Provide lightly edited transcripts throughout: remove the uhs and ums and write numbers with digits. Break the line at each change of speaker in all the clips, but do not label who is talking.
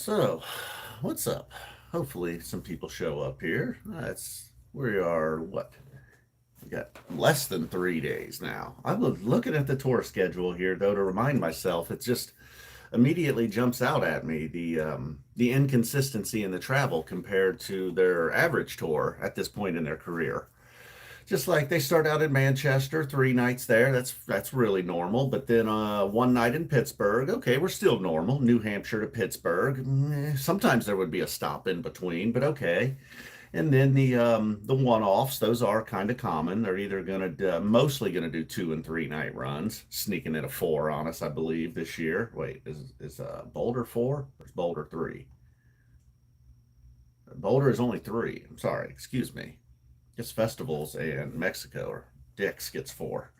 So, what's up? Hopefully, some people show up here. We are what? We got less than 3 days now. I was looking at the tour schedule here though to remind myself. It just immediately jumps out at me the inconsistency in the travel compared to their average tour at this point in their career. Just like they start out in Manchester, 3 nights there. That's really normal. But then one night in Pittsburgh. Okay, we're still normal. New Hampshire to Pittsburgh. Sometimes there would be a stop in between, but okay. And then the one-offs, those are kind of common. They're either going to mostly going to do 2 and 3 night runs, sneaking in a four on us, I believe, this year. Wait, is Boulder four or is Boulder three? Boulder is only three. I'm sorry, excuse me. Gets festivals and Mexico or Dick's gets four.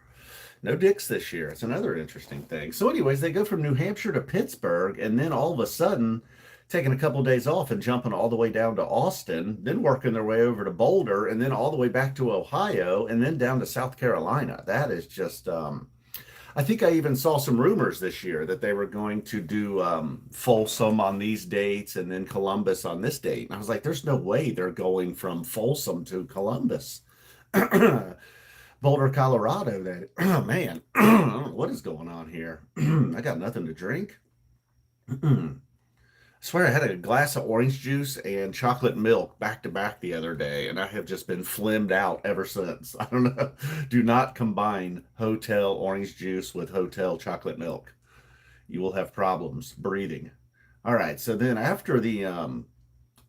No Dick's this year. It's another interesting thing. So, anyways, they go from New Hampshire to Pittsburgh, and then all of a sudden, taking a couple of days off and jumping all the way down to Austin, then working their way over to Boulder, and then all the way back to Ohio, and then down to South Carolina. That is just I think I even saw some rumors this year that they were going to do Folsom on these dates and then Columbus on this date. And I was like, there's no way they're going from Folsom to Columbus. Boulder, Colorado. That, oh man, I don't know what is going on here. I got nothing to drink. I swear I had a glass of orange juice and chocolate milk back to back the other day, and I have just been flimmed out ever since. I don't know. Do not combine hotel orange juice with hotel chocolate milk. You will have problems breathing. All right, so then after the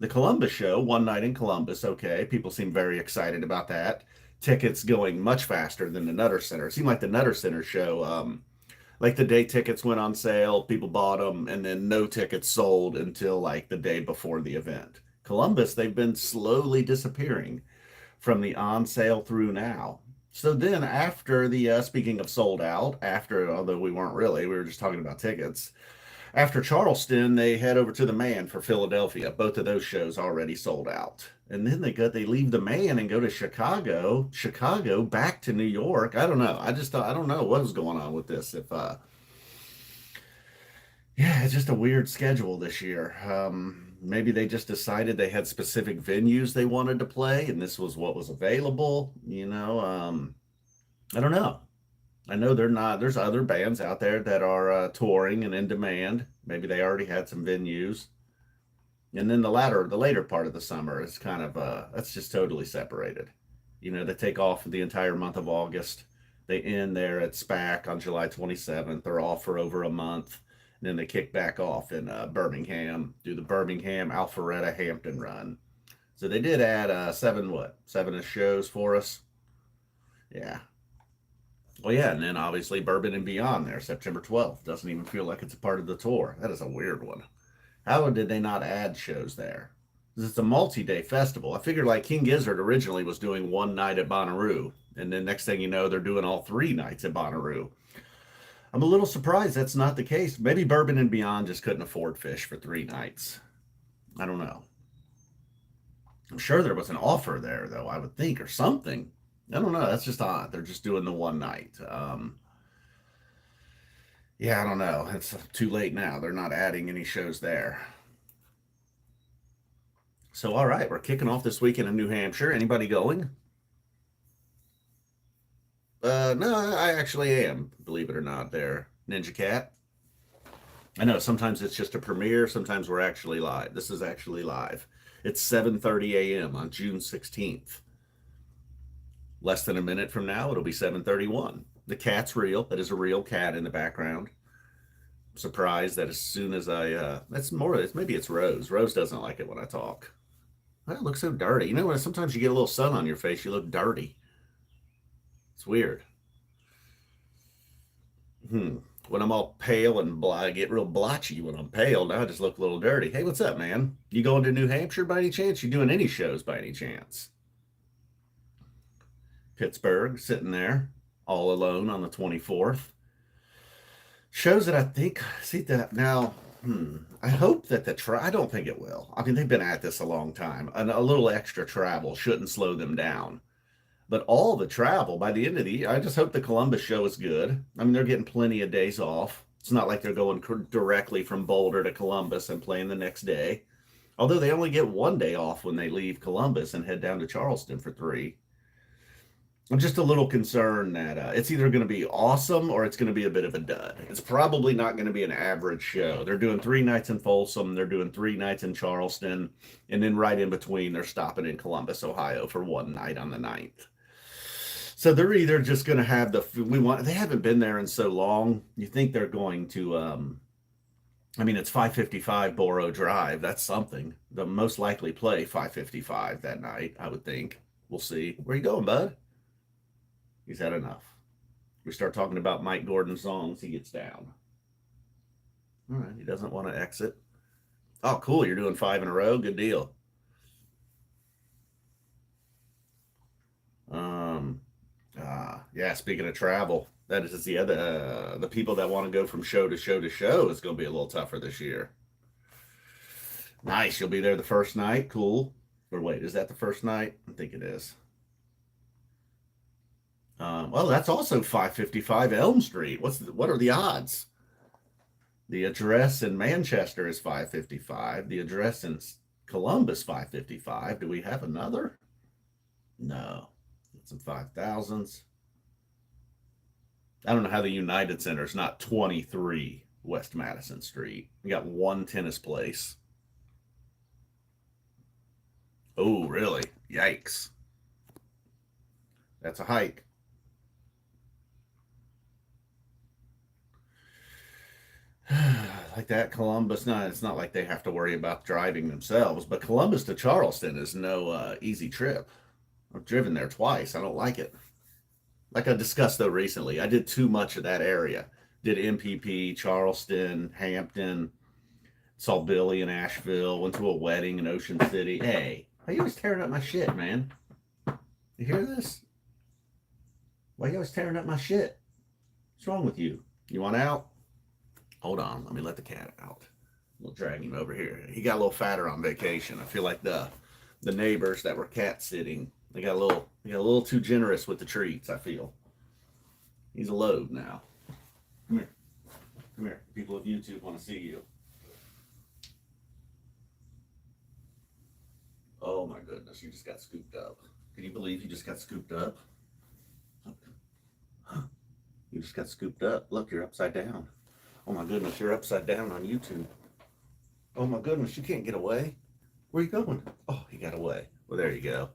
Columbus show, one night in Columbus, okay, people seem very excited about that. Tickets going much faster than the Nutter Center. It seemed like the Nutter Center show like the day tickets went on sale, people bought them, and then no tickets sold until like the day before the event. Columbus, they've been slowly disappearing from the on sale through now. So then, after the speaking of sold out, after although we weren't really, we were just talking about tickets. After Charleston, they head over to the Man for Philadelphia. Both of those shows already sold out. And then they leave the Man and go to Chicago, Chicago back to New York. I don't know. I don't know what was going on with this. If Yeah, it's just a weird schedule this year. Maybe they just decided they had specific venues they wanted to play, and this was what was available. I don't know. I know they're not. There's other bands out there that are touring and in demand. Maybe they already had some venues, and then the later part of the summer is kind of that's just totally separated. They take off the entire month of August. They end there at SPAC on July 27th. They're off for over a month. And then they kick back off in Birmingham, do the Birmingham, Alpharetta, Hampton run. So they did add seven shows for us. Yeah. Well, yeah, and then obviously Bourbon and Beyond there, September 12th. Doesn't even feel like it's a part of the tour. That is a weird one. How did they not add shows there? Because it's a multi-day festival. I figured like King Gizzard originally was doing one night at Bonnaroo, and then next thing you know, they're doing all 3 nights at Bonnaroo. I'm a little surprised that's not the case. Maybe Bourbon and Beyond just couldn't afford Phish for 3 nights. I don't know. I'm sure there was an offer there, though, I would think, or something. I don't know. That's just odd. They're just doing the one night. Yeah, I don't know. It's too late now. They're not adding any shows there. So, all right, we're kicking off this weekend in New Hampshire. Anybody going? No, I actually am, believe it or not, there, Ninja Cat. I know sometimes it's just a premiere, sometimes we're actually live. This is actually live. It's 7:30 a.m. on June 16th. Less than a minute from now, it'll be 7:31. The cat's real. That is a real cat in the background. I'm surprised that as soon as maybe it's Rose. Rose doesn't like it when I talk. Well, it looks so dirty. When sometimes you get a little sun on your face, you look dirty. It's weird. When I'm all pale and I get real blotchy when I'm pale. Now I just look a little dirty. Hey, what's up, man? You going to New Hampshire by any chance? You doing any shows by any chance? Pittsburgh, sitting there all alone on the 24th. Shows that I think, see that now, I hope that I don't think it will. I mean, they've been at this a long time. And a little extra travel shouldn't slow them down. But all the travel by the end of the year, I just hope the Columbus show is good. I mean, they're getting plenty of days off. It's not like they're going directly from Boulder to Columbus and playing the next day. Although they only get one day off when they leave Columbus and head down to Charleston for three. I'm just a little concerned that it's either going to be awesome or it's going to be a bit of a dud. It's probably not going to be an average show. They're doing 3 nights in Folsom, they're doing 3 nights in Charleston, and then right in between, they're stopping in Columbus, Ohio for one night on the 9th. So they're either just going to have they haven't been there in so long. You think they're going to, I mean, it's 555 Borough Drive. That's something. They'll most likely play 555 that night, I would think. We'll see. Where you going, bud? He's had enough. We start talking about Mike Gordon songs, he gets down. All right, he doesn't want to exit. Oh, cool. You're doing 5 in a row. Good deal. Yeah, speaking of travel, that is the other the people that want to go from show to show to show is going to be a little tougher this year. Nice. You'll be there the first night. Cool. Or wait, is that the first night? I think it is. Well, that's also 555 Elm Street. What are the odds? The address in Manchester is 555. The address in Columbus 555. Do we have another? No. It's some 5,000s. I don't know how the United Center is not 23 West Madison Street. We got one tennis place. Oh, really? Yikes. That's a hike. Like that, Columbus. No, it's not like they have to worry about driving themselves, but Columbus to Charleston is no easy trip. I've driven there twice. I don't like it. Like I discussed though recently, I did too much of that area. Did MPP, Charleston, Hampton, saw Billy in Asheville, went to a wedding in Ocean City. Hey, why you always tearing up my shit, man? You hear this? Why you always tearing up my shit? What's wrong with you? You want out? Hold on, let me let the cat out. We'll drag him over here. He got a little fatter on vacation. I feel like the neighbors that were cat sitting, they got a little too generous with the treats, I feel. He's a load now. Come here. Come here. People of YouTube want to see you. Oh my goodness, you just got scooped up. Can you believe you just got scooped up? You just got scooped up. Look, you're upside down. Oh my goodness, you're upside down on YouTube. Oh my goodness, you can't get away. Where are you going? Oh, he got away. Well, there you go.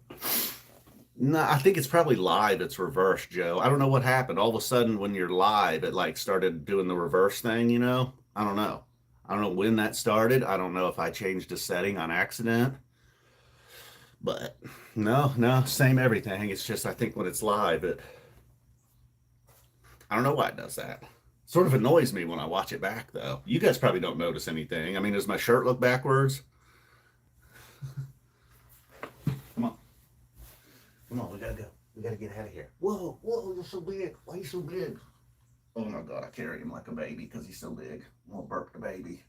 No, I think it's probably live. It's reversed, Joe. I don't know what happened. All of a sudden, when you're live, it like started doing the reverse thing, you know? I don't know. I don't know when that started. I don't know if I changed a setting on accident. But no, same everything. It's just I think when it's live, I don't know why it does that. Sort of annoys me when I watch it back, though. You guys probably don't notice anything. I mean, does my shirt look backwards? Come on. Come on, we gotta go. We gotta get out of here. Whoa, you're so big. Why are you so big? Oh my God, I carry him like a baby because he's so big. I'm gonna burp the baby.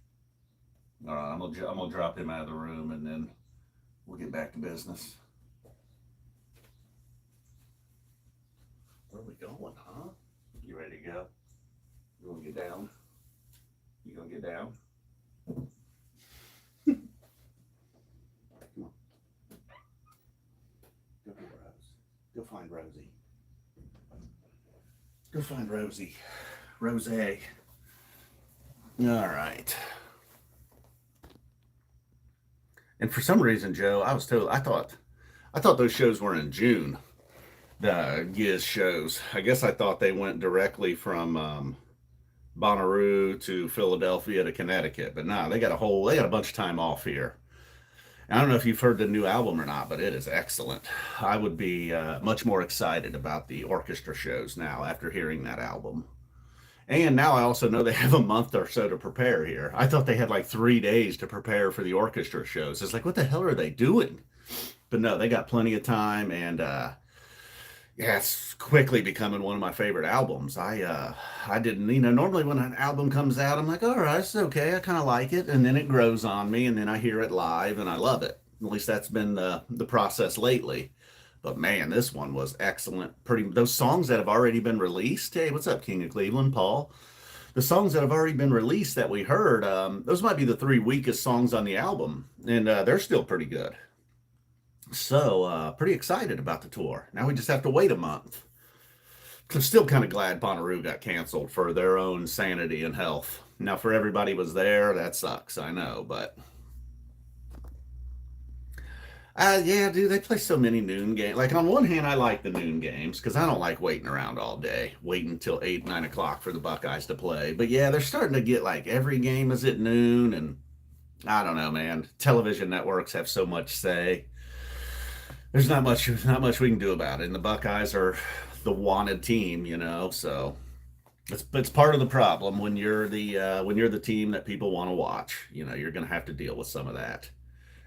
All right, I'm gonna drop him out of the room and then we'll get back to business. Where are we going, huh? You ready to go? You want to get down? You gonna get down? Come on. Go get Rose. Go find Rosie. Go find Rosie. Rose. All right. And for some reason, Joe, I thought those shows were in June. The Giz shows. I guess I thought they went directly from Bonnaroo to Philadelphia to Connecticut, but no, they got a bunch of time off here. I don't know if you've heard the new album or not, but it is excellent. I would be much more excited about the orchestra shows now after hearing that album. And now I also know they have a month or so to prepare here. I thought they had like 3 days to prepare for the orchestra shows. It's like, what the hell are they doing? But no, they got plenty of time, and yeah, it's quickly becoming one of my favorite albums. I didn't, normally when an album comes out, I'm like, all right, it's okay. I kind of like it. And then it grows on me, and then I hear it live, and I love it. At least that's been the process lately. But man, this one was excellent. Those songs that have already been released. Hey, what's up, King of Cleveland, Paul? the songs that have already been released that we heard, those might be the three weakest songs on the album, and they're still pretty good. So, pretty excited about the tour. Now we just have to wait a month. I'm still kind of glad Bonnaroo got canceled for their own sanity and health. Now, for everybody was there, that sucks, I know, but yeah, dude, they play so many noon games. Like, on one hand, I like the noon games because I don't like waiting around all day, waiting until 8, 9 o'clock for the Buckeyes to play. But yeah, they're starting to get like every game is at noon, and I don't know, man. Television networks have so much say. There's not much we can do about it. And the Buckeyes are the wanted team, so it's part of the problem when you're the team that people want to watch. You're going to have to deal with some of that.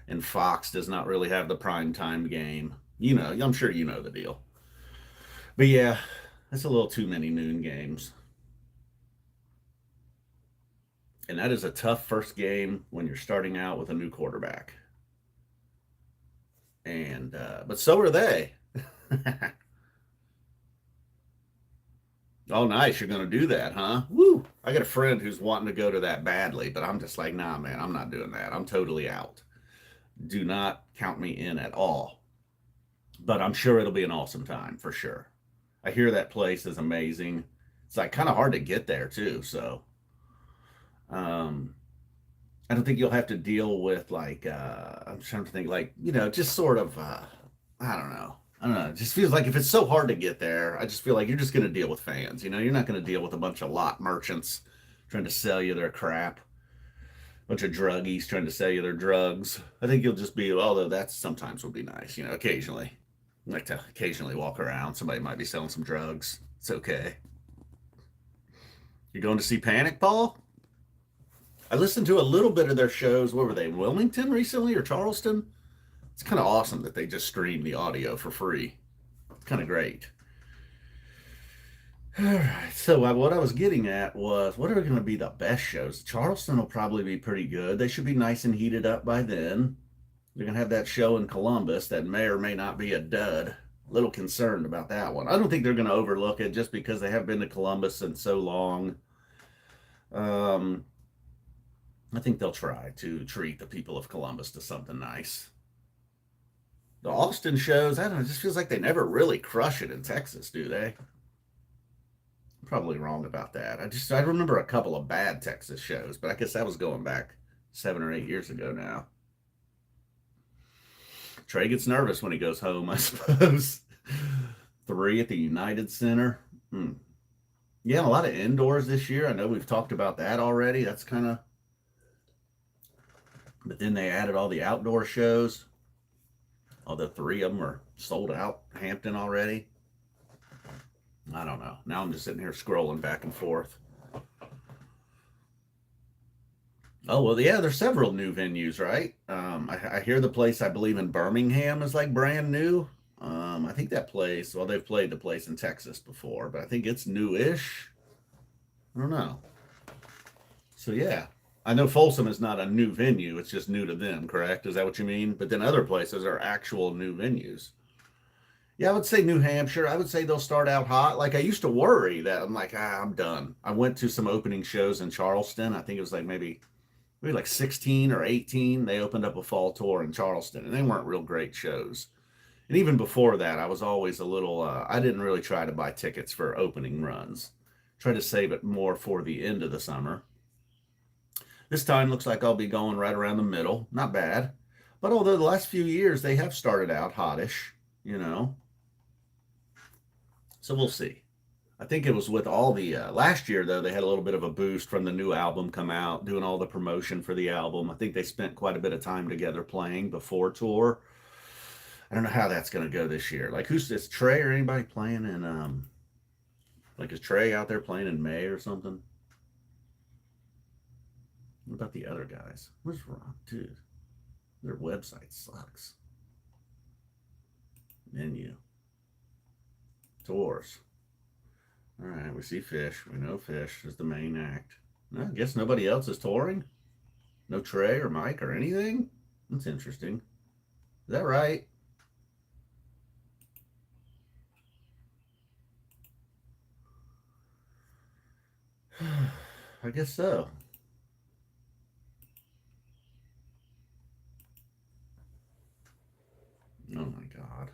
And Fox does not really have the prime time game. I'm sure you know the deal. But yeah, that's a little too many noon games. And that is a tough first game when you're starting out with a new quarterback. And but so are they. Oh, nice. You're going to do that, huh? Woo. I got a friend who's wanting to go to that badly, but I'm just like, nah, man, I'm not doing that. I'm totally out. Do not count me in at all. But I'm sure it'll be an awesome time for sure. I hear that place is amazing. It's like kind of hard to get there too. So um, I don't think you'll have to deal with like I'm trying to think like just sort of I don't know. I don't know. It just feels like if it's so hard to get there, I just feel like you're just going to deal with fans. You're not going to deal with a bunch of lot merchants trying to sell you their crap, bunch of druggies trying to sell you their drugs. I think you'll just be, although that sometimes would be nice, occasionally. I like to occasionally walk around. Somebody might be selling some drugs. It's okay. You going to see Panic, Paul? I listened to a little bit of their shows. What were they, Wilmington recently or Charleston? It's kind of awesome that they just stream the audio for free. It's kind of great. All right. So what I was getting at was, what are going to be the best shows? Charleston will probably be pretty good. They should be nice and heated up by then. They're going to have that show in Columbus that may or may not be a dud. A little concerned about that one. I don't think they're going to overlook it just because they have been to Columbus since so long. I think they'll try to treat the people of Columbus to something nice. The Austin shows, I don't know, it just feels like they never really crush it in Texas, do they? I'm probably wrong about that. I remember a couple of bad Texas shows, but I guess that was going back 7 or 8 years ago now. Trey gets nervous when he goes home, I suppose. 3 at the United Center. Yeah, a lot of indoors this year. I know we've talked about that already. That's kind of... But then they added all the outdoor shows. Although 3 of them are sold out. Hampton already. I don't know. Now I'm just sitting here scrolling back and forth. Oh, well, yeah, there's several new venues, right? I hear the place, I believe, in Birmingham is like brand new. I think that place, well, they've played the place in Texas before, but I think it's new-ish. I don't know. So, yeah. I know Folsom is not a new venue. It's just new to them, correct? Is that what you mean? But then other places are actual new venues. Yeah, I would say New Hampshire. I would say they'll start out hot. Like, I used to worry that I'm like, I'm done. I went to some opening shows in Charleston. I think it was like maybe like 16 or 18. They opened up a fall tour in Charleston, and they weren't real great shows. And even before that, I was always a little, I didn't really try to buy tickets for opening runs. Try to save it more for the end of the summer. This time looks like I'll be going right around the middle. Not bad. But although the last few years they have started out hottish, So we'll see. I think it was with all the, last year though, they had a little bit of a boost from the new album come out, doing all the promotion for the album. I think they spent quite a bit of time together playing before tour. I don't know how that's going to go this year. Like, is Trey or anybody playing in, like, is Trey out there playing in May or something? What about the other guys? What's wrong, dude? Their website sucks. Menu. Tours. All right, we see Phish. We know Phish is the main act. No, I guess nobody else is touring? No Trey or Mike or anything? That's interesting. Is that right? I guess so. Oh my God.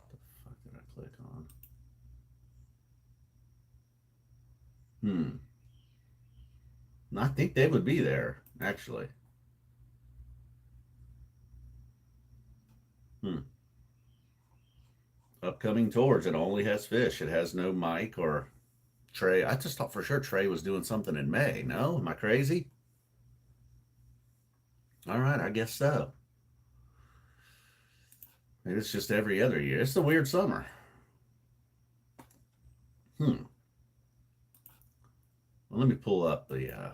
What the fuck did I click on? I think they would be there, actually. Hmm. Upcoming tours. It only has Phish. It has no Mike or Trey. I just thought for sure Trey was doing something in May. No? Am I crazy? All right, I guess so. Maybe it's just every other year. It's a weird summer. Hmm. Well, let me pull up the.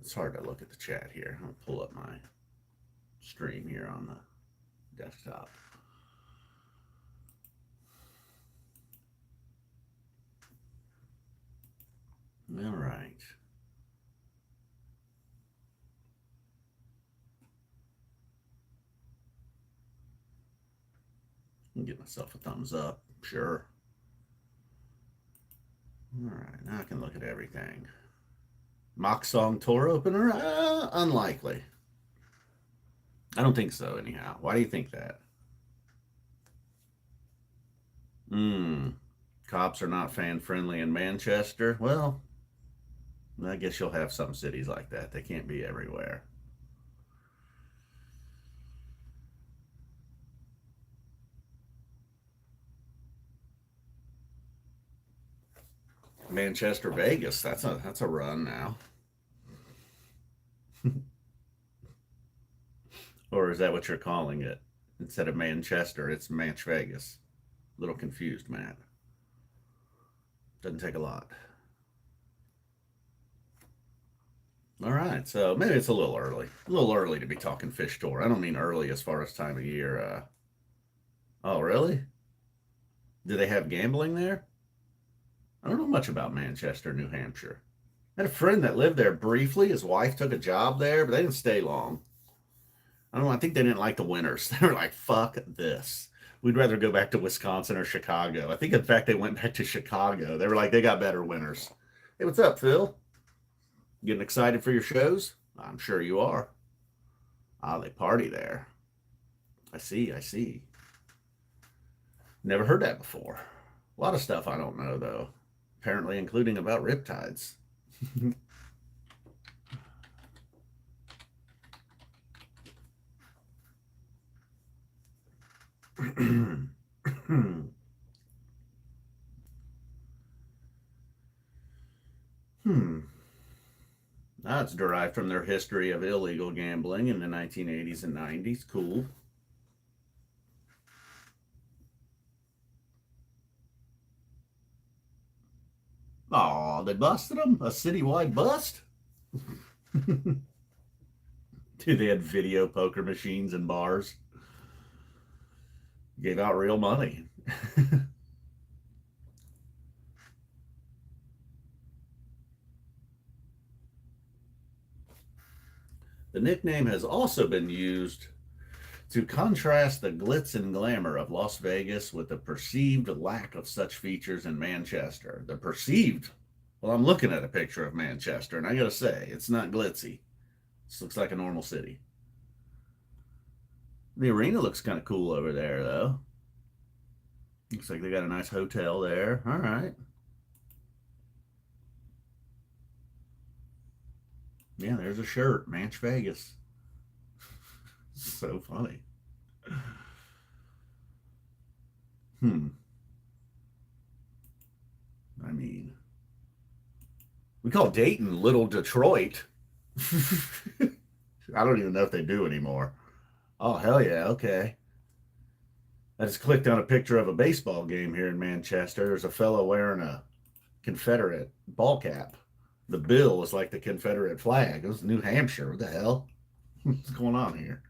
It's hard to look at the chat here. I'll pull up my stream here on the desktop. All right. I'll give myself a thumbs up. Sure. All right. Now I can look at everything. Mock Song Tour opener? Unlikely. I don't think so, anyhow. Why do you think that? Cops are not fan friendly in Manchester. Well, I guess you'll have some cities like that. They can't be everywhere. Manchester, Vegas. That's a run now. Or is that what you're calling it? Instead of Manchester, it's Manch Vegas. A little confused, Matt. Doesn't take a lot. All right, so maybe it's a little early. A little early to be talking Phish Tour. I don't mean early as far as time of year. Oh, really? Do they have gambling there? I don't know much about Manchester, New Hampshire. I had a friend that lived there briefly. His wife took a job there, but they didn't stay long. I don't know. I think they didn't like the winters. They were like, fuck this. We'd rather go back to Wisconsin or Chicago. I think, in fact, they went back to Chicago. They were like, they got better winters. Hey, what's up, Phil? Getting excited for your shows? I'm sure you are. Ah, they party there. I see. I see. Never heard that before. A lot of stuff I don't know, though. Apparently, including about riptides. That's derived from their history of illegal gambling in the 1980s and 90s. Cool. Oh, they busted them? A citywide bust? Dude, they had video poker machines in bars. Gave out real money. The nickname has also been used to contrast the glitz and glamour of Las Vegas with the perceived lack of such features in Manchester. The perceived. Well, I'm looking at a picture of Manchester, and I gotta say, it's not glitzy. This looks like a normal city. The arena looks kind of cool over there, though. Looks like they got a nice hotel there. All right. Yeah, there's a shirt. Manch Vegas. So funny. I mean, we call Dayton Little Detroit. I don't even know if they do anymore. Oh, hell yeah. Okay. I just clicked on a picture of a baseball game here in Manchester. There's a fellow wearing a Confederate ball cap. The bill is like the Confederate flag. It was New Hampshire. What the hell? What's going on here?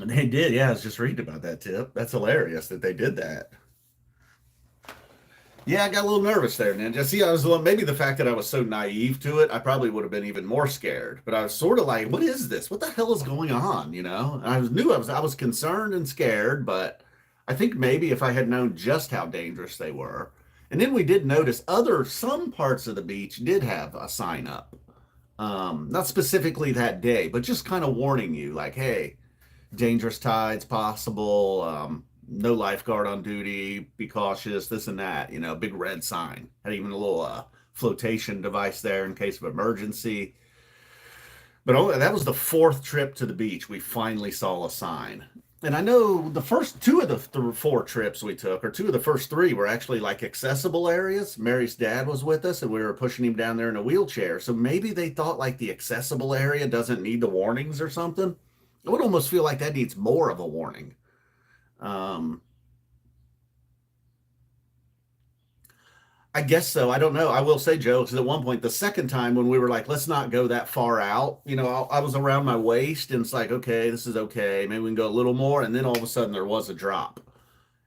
And they did. Yeah, I was just reading about that tip. That's hilarious that they did that. Yeah, I got a little nervous there, Ninja. See, I was maybe the fact that I was so naive to it, I probably would have been even more scared. But I was sort of like, "What is this? What the hell is going on?" You know. And I was concerned and scared, but I think maybe if I had known just how dangerous they were. And then we did notice some parts of the beach did have a sign up. Not specifically that day, but just kind of warning you, like, hey, dangerous tides possible. No lifeguard on duty. Be cautious. This and that. Big red sign. Had even a little flotation device there in case of emergency. But that was the fourth trip to the beach. We finally saw a sign. And I know the first two of the four trips we took, or two of the first three, were actually like accessible areas. Mary's dad was with us, and we were pushing him down there in a wheelchair. So maybe they thought like the accessible area doesn't need the warnings or something. I would almost feel like that needs more of a warning. Um, I guess so. I don't know. I will say, Joe, because at one point, the second time when we were like, let's not go that far out, I was around my waist and it's like, okay, this is okay. Maybe we can go a little more. And then all of a sudden there was a drop.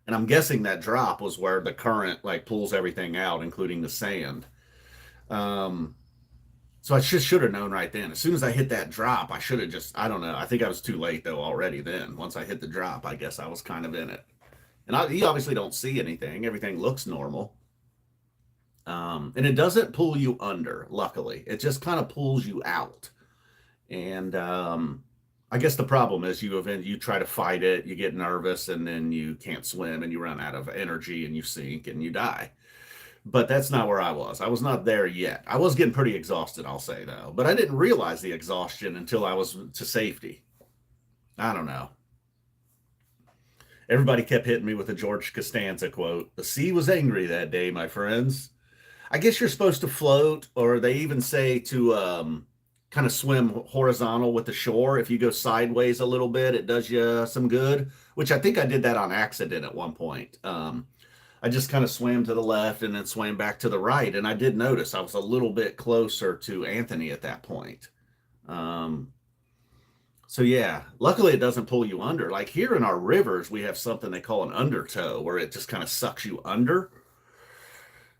And I'm guessing that drop was where the current like pulls everything out, including the sand. Um, so I just should have known right then. As soon as I hit that drop, I should have I don't know. I think I was too late though already then. Once I hit the drop, I guess I was kind of in it. And you obviously don't see anything. Everything looks normal. And it doesn't pull you under, luckily. It just kind of pulls you out. And I guess the problem is you try to fight it, you get nervous, and then you can't swim and you run out of energy and you sink and you die. But that's not where I was. I was not there yet. I was getting pretty exhausted, I'll say, though. But I didn't realize the exhaustion until I was to safety. I don't know. Everybody kept hitting me with a George Costanza quote. The sea was angry that day, my friends. I guess you're supposed to float, or they even say to kind of swim horizontal with the shore. If you go sideways a little bit, it does you some good, which I think I did that on accident at one point. I just kind of swam to the left and then swam back to the right. And I did notice I was a little bit closer to Anthony at that point. Um, so yeah, luckily it doesn't pull you under. Like here in our rivers, we have something they call an undertow where it just kind of sucks you under.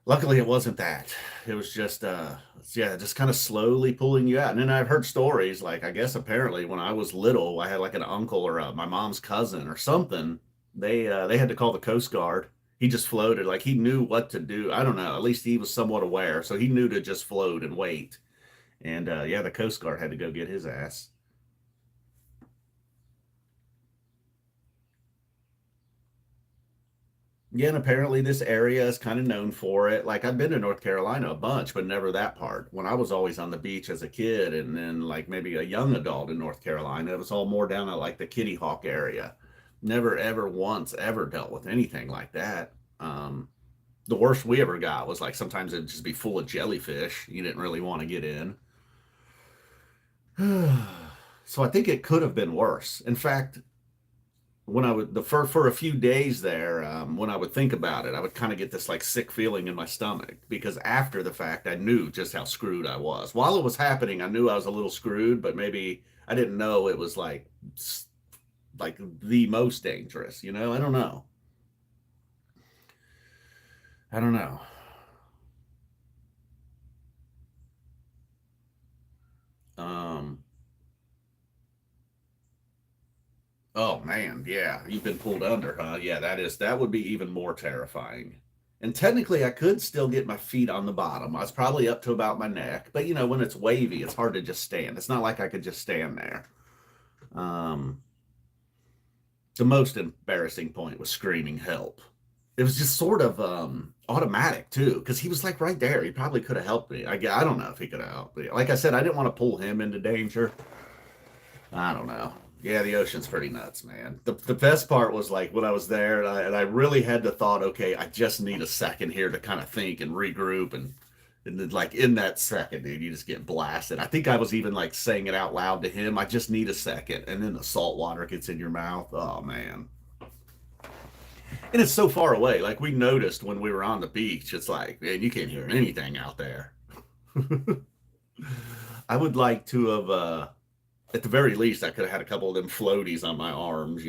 Luckily it wasn't that. It was just yeah, just kind of slowly pulling you out. And then I've heard stories like I guess apparently when I was little, I had like an uncle or my mom's cousin or something. They had to call the Coast Guard. He just floated like he knew what to do. I don't know. At least he was somewhat aware, so he knew to just float and wait. And yeah, the Coast Guard had to go get his ass. Yeah, and apparently this area is kind of known for it. Like I've been to North Carolina a bunch, but never that part. When I was always on the beach as a kid, and then like maybe a young adult in North Carolina, it was all more down at like the Kitty Hawk area. Never ever once ever dealt with anything like that. The worst we ever got was like sometimes it'd just be full of jellyfish. You didn't really want to get in. So I think it could have been worse. In fact, when I would for a few days there, when I would think about it, I would kind of get this like sick feeling in my stomach because after the fact, I knew just how screwed I was. While it was happening, I knew I was a little screwed, but maybe I didn't know it was like the most dangerous. I don't know. I don't know. Um, Oh man, yeah, you've been pulled under, huh? Yeah, that would be even more terrifying. And technically, I could still get my feet on the bottom. I was probably up to about my neck, but when it's wavy, it's hard to just stand. It's not like I could just stand there. Um, the most embarrassing point was screaming help. It was just sort of automatic too, because he was like right there. He probably could have helped me. I don't know if he could have helped me. Like I said, I didn't want to pull him into danger. I don't know. Yeah, the ocean's pretty nuts, man. The best part was like when I was there, and I really had to thought, okay, I just need a second here to kind of think and regroup, and then like in that second, dude, you just get blasted. I think I was even like saying it out loud to him. I just need a second, and then the salt water gets in your mouth. Oh man, and it's so far away. Like we noticed when we were on the beach, it's like, man, you can't hear anything out there. I would like to have. At the very least, I could have had a couple of them floaties on my arms.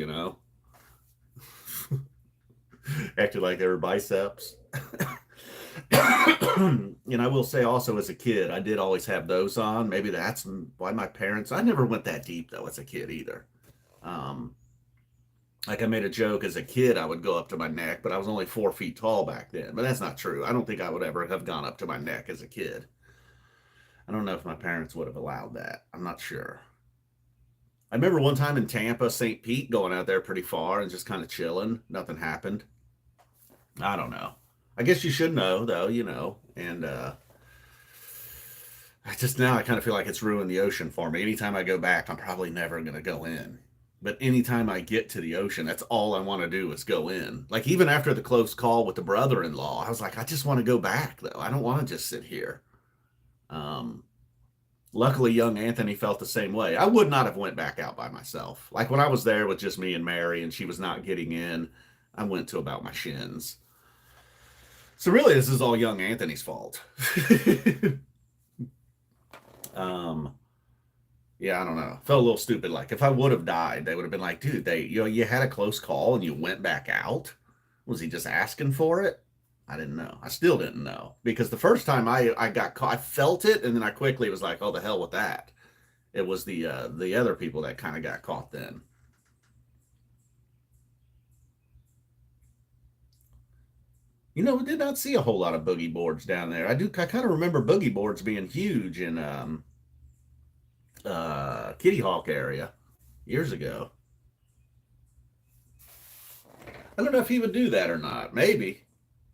Acted like they were biceps. And I will say also as a kid, I did always have those on. Maybe that's why my parents, I never went that deep though as a kid either. Um, Like I made a joke as a kid, I would go up to my neck, but I was only 4 feet tall back then. But that's not true. I don't think I would ever have gone up to my neck as a kid. I don't know if my parents would have allowed that. I'm not sure. I remember one time in Tampa, St. Pete, going out there pretty far and just kind of chilling. Nothing happened. I don't know. I guess you should know, though, And I just now I kind of feel like it's ruined the ocean for me. Anytime I go back, I'm probably never going to go in. But anytime I get to the ocean, that's all I want to do is go in. Like even after the close call with the brother-in-law, I was like, I just want to go back though. I don't want to just sit here. Um, Luckily, young Anthony felt the same way. I would not have went back out by myself. Like when I was there with just me and Mary, and she was not getting in, I went to about my shins. So really, this is all young Anthony's fault. um, yeah, I don't know. Felt a little stupid. Like if I would have died, they would have been like, "Dude, you had a close call and you went back out. Was he just asking for it?" I didn't know. I still didn't know because the first time I got caught, I felt it, and then I quickly was like, "Oh, the hell with that." It was the other people that kind of got caught then. We did not see a whole lot of boogie boards down there. I kind of remember boogie boards being huge in Kitty Hawk area years ago. I don't know if he would do that or not. Maybe.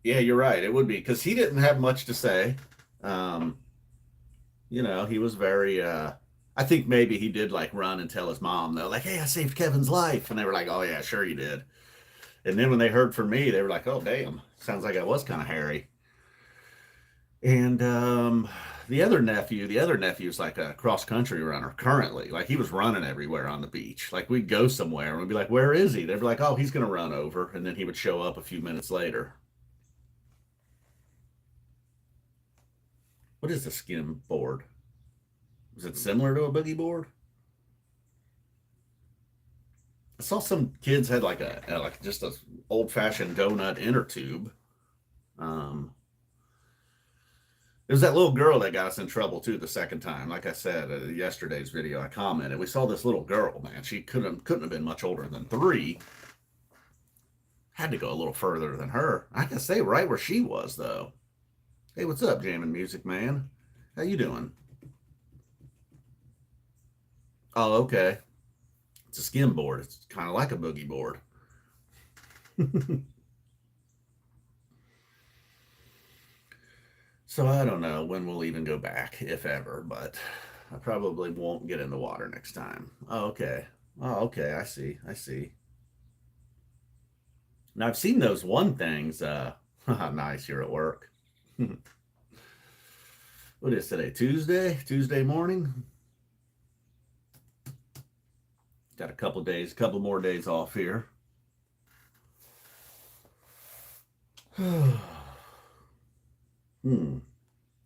Yeah, you're right. It would be because he didn't have much to say. Um, he was very. I think maybe he did like run and tell his mom though, like, "Hey, I saved Kevin's life," and they were like, "Oh yeah, sure you did." And then when they heard from me, they were like, "Oh damn, sounds like I was kind of hairy." And the other nephew's like a cross country runner currently. Like he was running everywhere on the beach. Like we'd go somewhere and we'd be like, "Where is he?" They'd be like, "Oh, he's gonna run over," and then he would show up a few minutes later. What is a skim board? Is it similar to a boogie board? I saw some kids had like like just a old fashioned donut inner tube. Um, It was that little girl that got us in trouble too the second time. Like I said, yesterday's video, I commented. We saw this little girl, man. She couldn't have been much older than 3. Had to go a little further than her. I can say right where she was though. Hey, what's up, jamming music man? How you doing? Oh, okay. It's a skim board. It's kind of like a boogie board. So I don't know when we'll even go back, if ever, but I probably won't get in the water next time. Oh, okay. Oh, okay. I see. I see. Now I've seen those one things. Nice. You're at work. What is today? Tuesday? Tuesday morning? Got a couple days, couple more days off here. Hmm.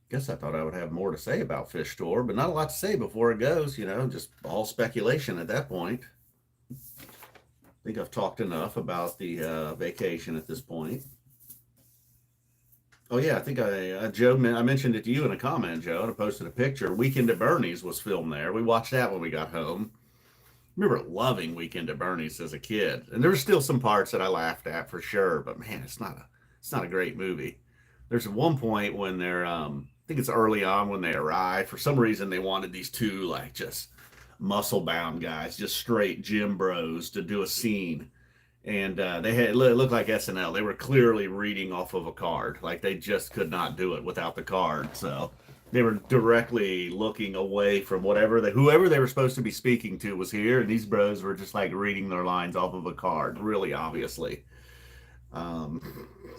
Guess I thought I would have more to say about Phish Tour, but not a lot to say before it goes, just all speculation at that point. I think I've talked enough about the vacation at this point. Oh yeah, I think Joe, I mentioned it to you in a comment, Joe. I posted a picture. Weekend at Bernie's was filmed there. We watched that when we got home. I remember loving Weekend at Bernie's as a kid, and there were still some parts that I laughed at for sure. But man, it's not a great movie. There's one point when they're I think it's early on when they arrive. For some reason, they wanted these two like just muscle bound guys, just straight gym bros, to do a scene, and it looked like SNL. They were clearly reading off of a card, like they just could not do it without the card. So they were directly looking away from whoever they were supposed to be speaking to was here, and these bros were just like reading their lines off of a card, really obviously. Um,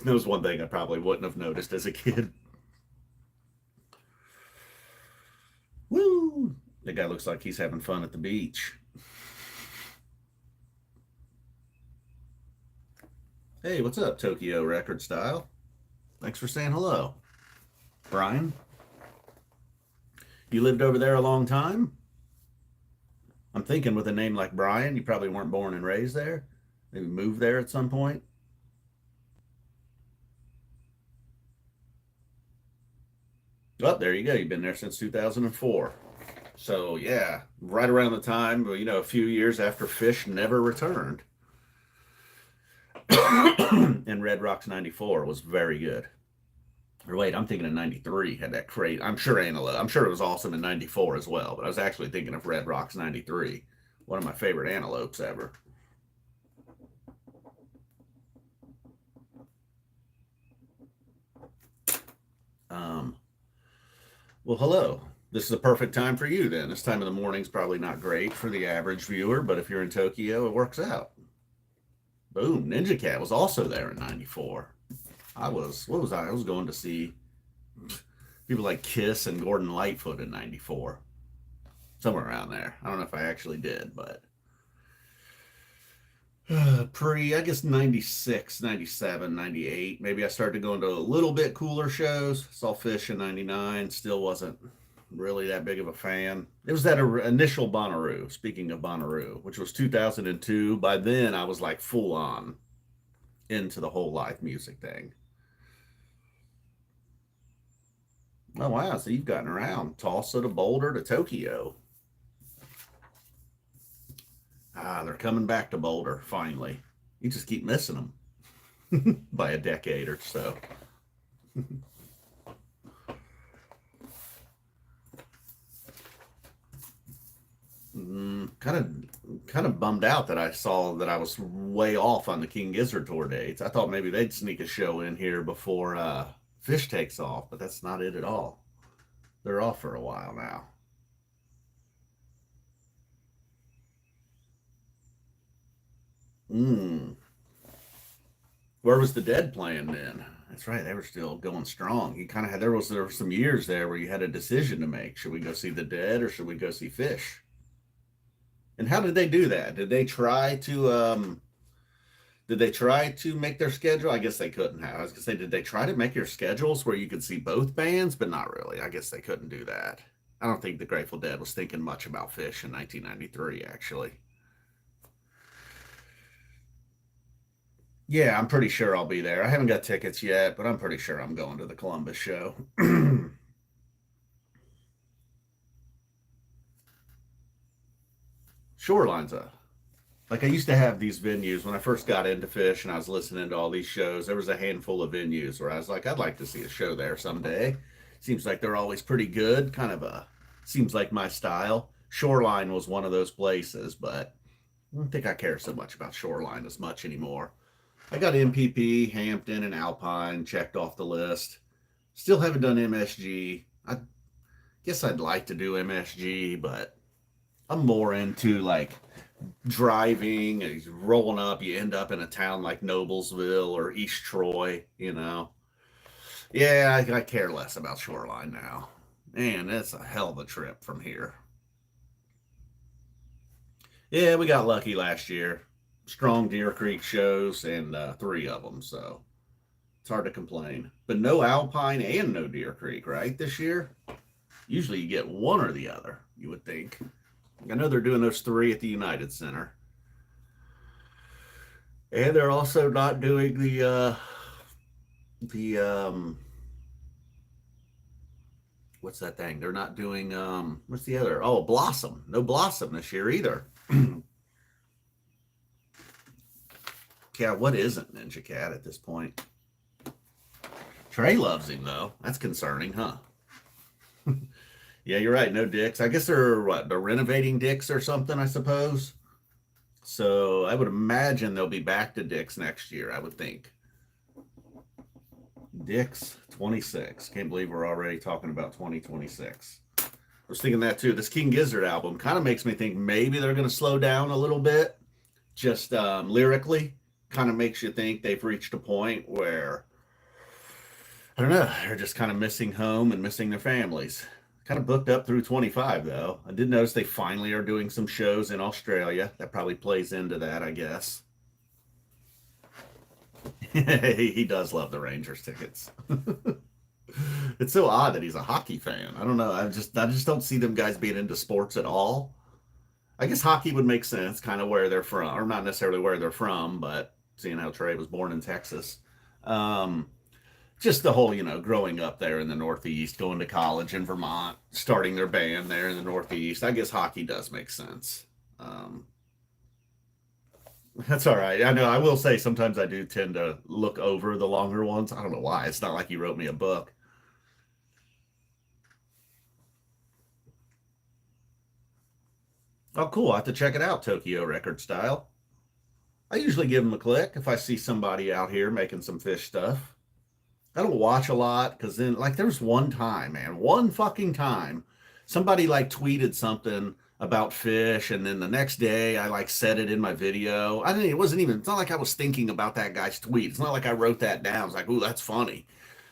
that was one thing I probably wouldn't have noticed as a kid. Woo! That guy looks like he's having fun at the beach. Hey, what's up, Tokyo Record Style? Thanks for saying hello. Brian, you lived over there a long time? I'm thinking with a name like Brian, you probably weren't born and raised there. Maybe moved there at some point. Oh, there you go. You've been there since 2004. So, yeah, right around the time, a few years after Phish never returned. And Red Rocks 94 was very good. Or wait, I'm thinking of 93 had that crate. I'm sure Antelope. I'm sure it was awesome in 94 as well, but I was actually thinking of Red Rocks 93. One of my favorite Antelopes ever. Um, well, hello. This is a perfect time for you then. This time of the morning's probably not great for the average viewer, but if you're in Tokyo, it works out. Boom. Ninja Cat was also there in 94. What was I? I was going to see people like Kiss and Gordon Lightfoot in 94. Somewhere around there. I don't know if I actually did, but I guess 96, 97, 98. Maybe I started going to a little bit cooler shows. Saw Phish in 99. Still wasn't really that big of a fan. It was that initial Bonnaroo, speaking of Bonnaroo, which was 2002. By then, I was like full on into the whole live music thing. Oh, wow. So you've gotten around Tulsa to Boulder to Tokyo. Ah, they're coming back to Boulder finally. You just keep missing them by a decade or so. Kind of bummed out that I saw that I was way off on the King Gizzard tour dates. I thought maybe they'd sneak a show in here before Phish takes off, but that's not it at all. They're off for a while now. Mm. Where was the Dead playing then? That's right, they were still going strong. You kind of had there were some years there where you had a decision to make. Should we go see the Dead or should we go see Phish? And how did they do that? Did they try to make their schedule? I guess they couldn't have. I was gonna say, did they try to make your schedules where you could see both bands? But not really. I guess they couldn't do that. I don't think the Grateful Dead was thinking much about Phish in 1993, actually. Yeah, I'm pretty sure I'll be there. I haven't got tickets yet, but I'm pretty sure I'm going to the Columbus show. Shoreline's a like I used to have these venues when I first got into Phish and I was listening to all these shows. There was a handful of venues where I was like, I'd like to see a show there someday. Seems like they're always pretty good. Kind of a seems like my style. Shoreline was one of those places, but I don't think I care so much about Shoreline as much anymore. I got MPP, Hampton, and Alpine checked off the list. Still haven't done MSG. I guess I'd like to do MSG, but I'm more into like driving and rolling up. You end up in a town like Noblesville or. Yeah, I care less about Shoreline now. Man, that's a hell of a trip from here. Yeah, we got lucky last year. Strong Deer Creek shows and three of them, so it's hard to complain. But no Alpine and no Deer Creek, right? This year, usually you get one or the other. You would think. I know they're doing those three at the United Center, and they're also not doing the what's that thing? They're not doing what's the other? Oh, Blossom. No Blossom this year either. Yeah, what isn't Ninja Cat at this point? Trey loves him though. That's concerning, huh? Yeah, you're right. No Dicks. I guess they're what? They're renovating Dicks or something, I suppose. So I would imagine they'll be back to Dicks next year. I would think. Dicks 26. Can't believe we're already talking about 2026. I was thinking that too. This King Gizzard album kind of makes me think maybe they're going to slow down a little bit, just lyrically. Kind of makes you think they've reached a point where I don't know, they're just kind of missing home and missing their families. Kind of booked up through 25 though. I did notice they finally are doing some shows in Australia. That probably plays into that, I guess. He does love the Rangers tickets. It's so odd that he's a hockey fan. I don't know. I just don't see them guys being into sports at all. I guess hockey would make sense, kind of where they're from, or not necessarily where they're from, but seeing how Trey was born in Texas. Um, just the whole, growing up there in the Northeast, going to college in Vermont, starting their band there in the Northeast. I guess hockey does make sense. Um, That's all right. I know. I will say sometimes I do tend to look over the longer ones. I don't know why. It's not like he wrote me a book. Oh, cool. I have to check it out, Tokyo Record Style. I usually give them a click if I see somebody out here making some fish stuff. I don't watch a lot because then, like, there was one time, man, one fucking time, somebody like tweeted something about fish, and then the next day I like said it in my video. I didn't. It wasn't even. It's not like I was thinking about that guy's tweet. It's not like I wrote that down. It's like, ooh, that's funny.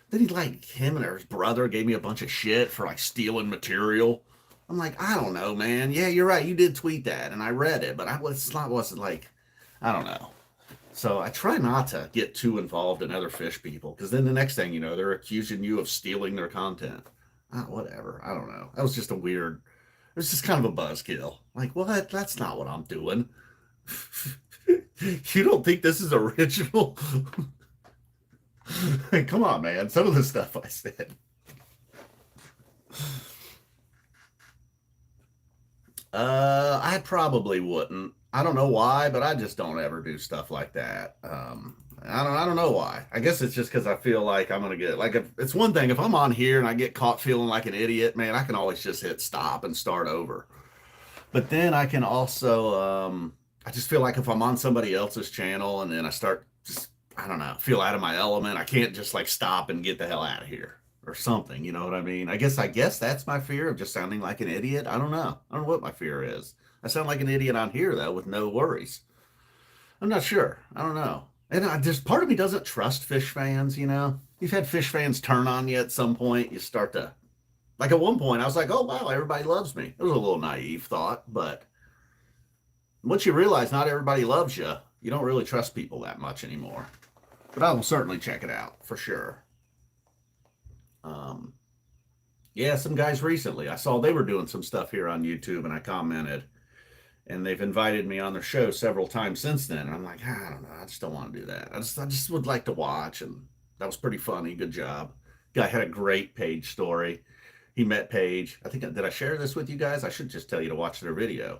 Then he like him and his brother gave me a bunch of shit for like stealing material. I'm like, I don't know, man. Yeah, you're right. You did tweet that, and I read it, but I was not wasn't like, I don't know. So I try not to get too involved in other fish people because then the next thing you know, they're accusing you of stealing their content. Whatever. I don't know. That was just a weird. It was just kind of a buzzkill. Like, well, that's not what I'm doing. You don't think this is original? Hey, come on, man. Some of the stuff I said. I probably wouldn't. I don't know why, but I just don't ever do stuff like that. I don't know why. I guess it's just because I feel like I'm gonna get like if it's one thing if I'm on here and I get caught feeling like an idiot, man, I can always just hit stop and start over. But then I can also I just feel like if I'm on somebody else's channel and then I start just I don't know, feel out of my element, I can't just like stop and get the hell out of here or something, you know what I mean? I guess that's my fear of just sounding like an idiot. I don't know. I don't know what my fear is. I sound like an idiot on here though with no worries. I'm not sure. I don't know. And just part of me doesn't trust fish fans, you know? You've had fish fans turn on you at some point. You start to like at one point I was like, "Oh wow, everybody loves me." It was a little naive thought, but once you realize not everybody loves you, you don't really trust people that much anymore. But I will certainly check it out for sure. Um, yeah, some guys recently, I saw they were doing some stuff here on YouTube and I commented, and they've invited me on their show several times since then. And I'm like, I don't know, I just don't want to do that. I just would like to watch, and that was pretty funny. Good job. Guy had a great Page story. He met Page. I think did I share this with you guys? I should just tell you to watch their video.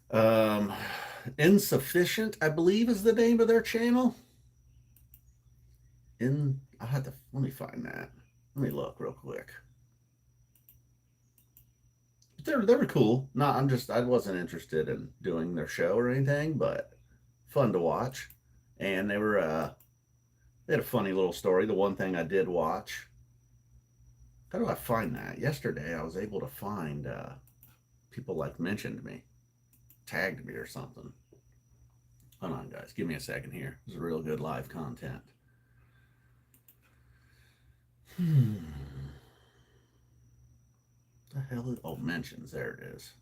Um, Insufficient, I believe, is the name of their channel. I had to let me find that. Let me look real quick. They were cool. No, I wasn't interested in doing their show or anything, but fun to watch. And they had a funny little story. The one thing I did watch. How do I find that? Yesterday I was able to find people like mentioned me, tagged me or something. Hold on, guys. Give me a second here. This is real good live content. Hmm. The hell is mentions? There it is.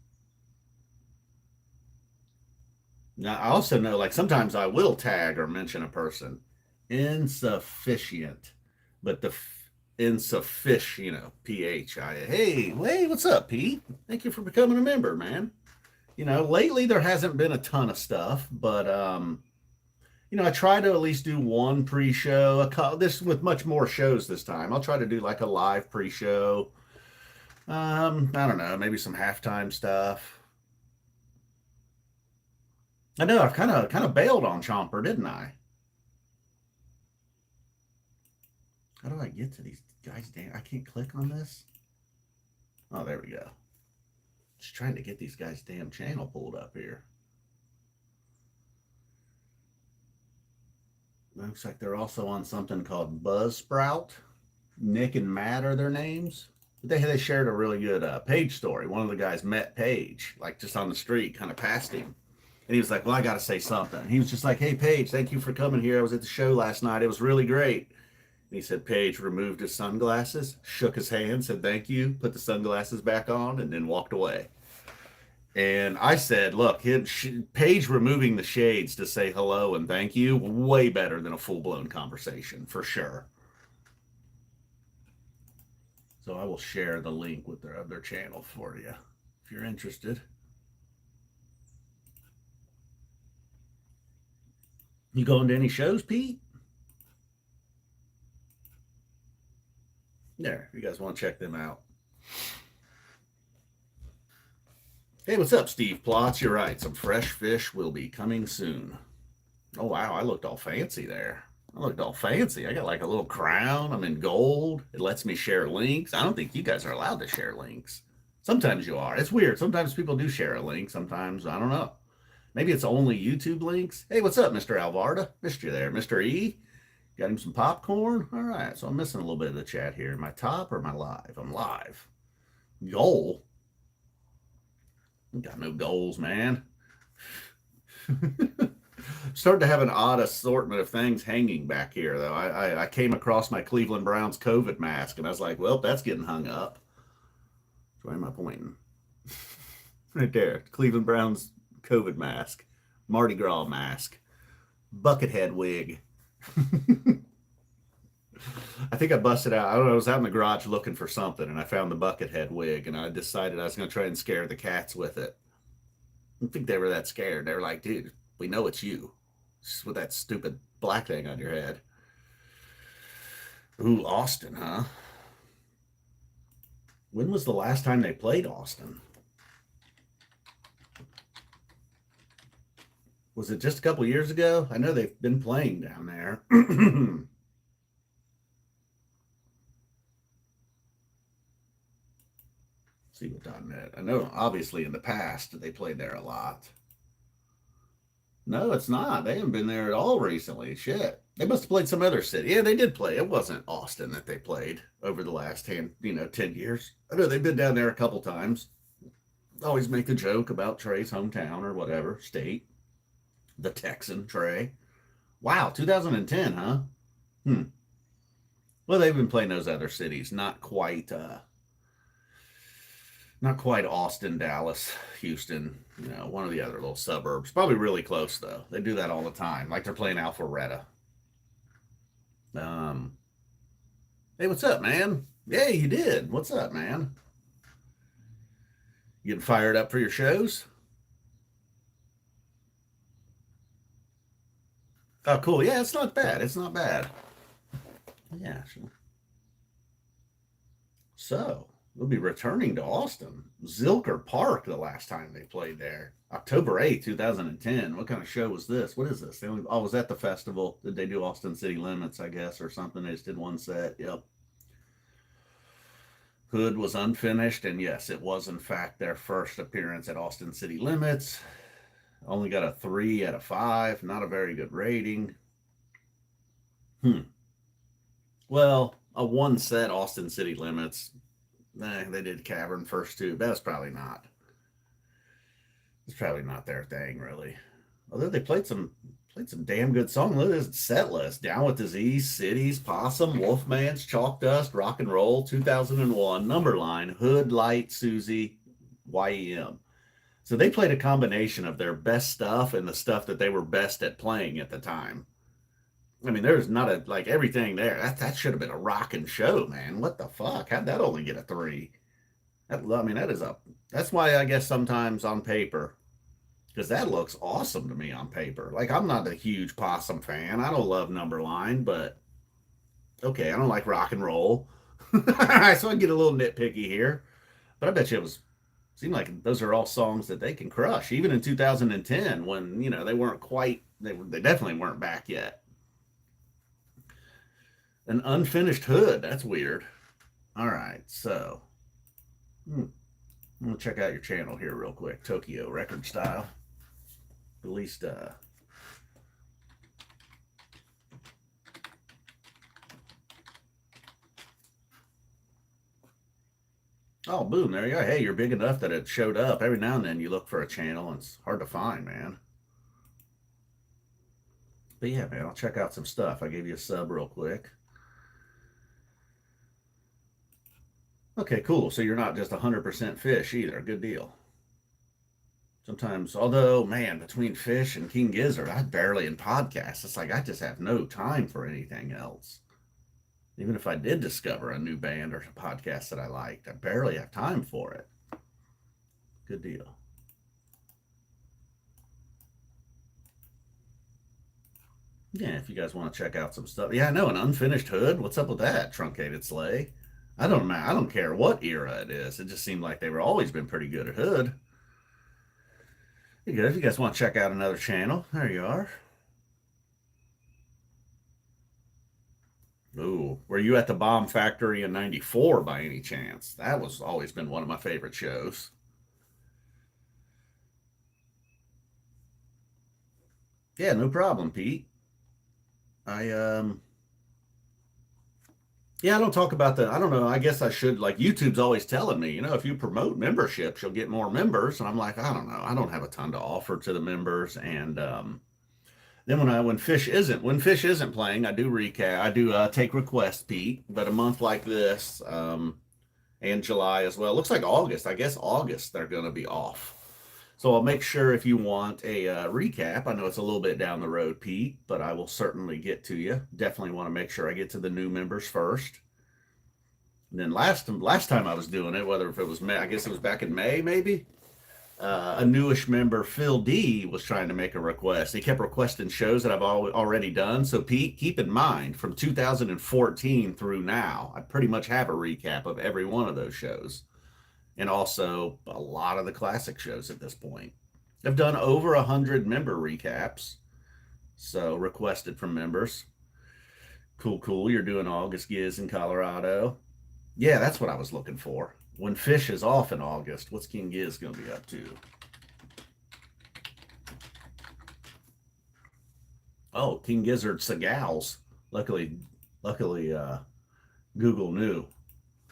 Now I also know like sometimes I will tag or mention a person. Insufficient, but insufficient, PHI. Hey, what's up, Pete? Thank you for becoming a member, man. Lately there hasn't been a ton of stuff, but I try to at least do one pre-show. This with much more shows this time. I'll try to do like a live pre-show. I don't know, maybe some halftime stuff. I know I've kind of bailed on Chomper, didn't I? How do I get to these guys? Damn, I can't click on this. Oh, there we go. Just trying to get these guys' damn channel pulled up here. Looks like they're also on something called Buzzsprout. Nick and Matt are their names. They shared a really good Page story. One of the guys met Page, like just on the street, kind of passed him. And he was like, well, I got to say something. He was just like, hey, Page, thank you for coming here. I was at the show last night. It was really great. And he said Page removed his sunglasses, shook his hand, said thank you, put the sunglasses back on, and then walked away. And I said, look, Page removing the shades to say hello and thank you, way better than a full-blown conversation, for sure. So I will share the link with their channel for you if you're interested. You going to any shows, Pete? There, you guys want to check them out. Hey, what's up, Steve Plotz? You're right. Some fresh fish will be coming soon. Oh, wow. I looked all fancy there. I looked all fancy. I got like a little crown. I'm in gold. It lets me share links. I don't think you guys are allowed to share links. Sometimes you are. It's weird. Sometimes people do share a link. Sometimes, I don't know. Maybe it's only YouTube links. Hey, what's up, Mr. Alvarda? Missed you there. Mr. E? Got him some popcorn? All right. So I'm missing a little bit of the chat here. Am I top or am I live? I'm live. Goal? Got no goals, man. Starting to have an odd assortment of things hanging back here, though. I came across my Cleveland Browns COVID mask, and I was like, well, that's getting hung up. So where am I pointing? Right there. Cleveland Browns COVID mask. Mardi Gras mask. Buckethead wig. I think I busted out. I don't know. I was out in the garage looking for something, and I found the Buckethead wig, and I decided I was going to try and scare the cats with it. I don't think they were that scared. They were like, dude, we know it's you. Just with that stupid black thing on your head. Ooh, Austin, huh? When was the last time they played Austin? Was it just a couple years ago? I know they've been playing down there. See what .net. I know, obviously, in the past, they played there a lot. No, it's not. They haven't been there at all recently. Shit. They must have played some other city. Yeah, they did play. It wasn't Austin that they played over the last 10 years. I know they've been down there a couple times. Always make the joke about Trey's hometown or whatever, state. The Texan Trey. Wow, 2010, huh? Well, they've been playing those other cities. Not quite Austin, Dallas, Houston, one of the other little suburbs. Probably really close, though. They do that all the time, like they're playing Alpharetta. Hey, what's up, man? Yeah, you did. What's up, man? You getting fired up for your shows? Oh, cool. Yeah, it's not bad. It's not bad. Yeah, sure. So, we'll be returning to Austin. Zilker Park the last time they played there. October 8th, 2010. What kind of show was this? What is this? Was that the festival? Did they do Austin City Limits, I guess, or something? They just did one set. Yep. Hood was unfinished, and yes, it was in fact their first appearance at Austin City Limits. Only got a 3 out of 5. Not a very good rating. Well, a one set Austin City Limits. They did Cavern first too. That's probably not. It's probably not their thing, really. Although they played some damn good songs. Look at this Setlist. Down with Disease, Cities, Possum, Wolfman's, Chalk Dust, Rock and Roll, 2001, Numberline, Hood, Light, Susie, YEM. So they played a combination of their best stuff and the stuff that they were best at playing at the time. I mean, there's not everything there. That should have been a rocking show, man. What the fuck? How'd that only get a 3? That's why I guess sometimes on paper, because that looks awesome to me on paper. Like, I'm not a huge Possum fan. I don't love Numberline, but okay, I don't like Rock and Roll. So I get a little nitpicky here. But I bet you seemed like those are all songs that they can crush, even in 2010 when, they weren't quite, they definitely weren't back yet. An unfinished Hood. That's weird. All right, so I'm going to check out your channel here real quick. Tokyo Record Style. At least, oh, boom, there you go. Hey, you're big enough that it showed up. Every now and then you look for a channel, and it's hard to find, man. But yeah, man, I'll check out some stuff. I gave you a sub real quick. Okay, cool. So you're not just 100% Phish either. Good deal. Sometimes, although, man, between Phish and King Gizzard, I barely in podcasts. It's like I just have no time for anything else. Even if I did discover a new band or a podcast that I liked, I barely have time for it. Good deal. Yeah, if you guys want to check out some stuff. Yeah, I know, an unfinished Hood. What's up with that? Truncated Sleigh. I don't care what era it is. It just seemed like they were always been pretty good at Hood. You good? If you guys want to check out another channel, there you are. Ooh, were you at the Bomb Factory in '94 by any chance? That was always been one of my favorite shows. Yeah, no problem, Pete. I Yeah, I don't talk about the, I don't know, I guess I should, like, YouTube's always telling me, if you promote memberships, you'll get more members. And I'm like, I don't know. I don't have a ton to offer to the members. And then when Phish isn't playing, I do recap, I do take requests, Pete. But a month like this, and July as well. Looks like August. I guess August they're going to be off. So I'll make sure if you want a recap. I know it's a little bit down the road, Pete, but I will certainly get to you. Definitely want to make sure I get to the new members first. And then last time I was doing it, whether if it was May, I guess it was back in May, maybe. A newish member, Phil D, was trying to make a request. He kept requesting shows that I've already done. So Pete, keep in mind, from 2014 through now, I pretty much have a recap of every one of those shows, and also a lot of the classic shows at this point. I've done over 100 member recaps, so requested from members. Cool. You're doing August Giz in Colorado. Yeah, that's what I was looking for. When Phish is off in August, what's King Giz going to be up to? Oh, King Gizzard Segals. Luckily, Google knew.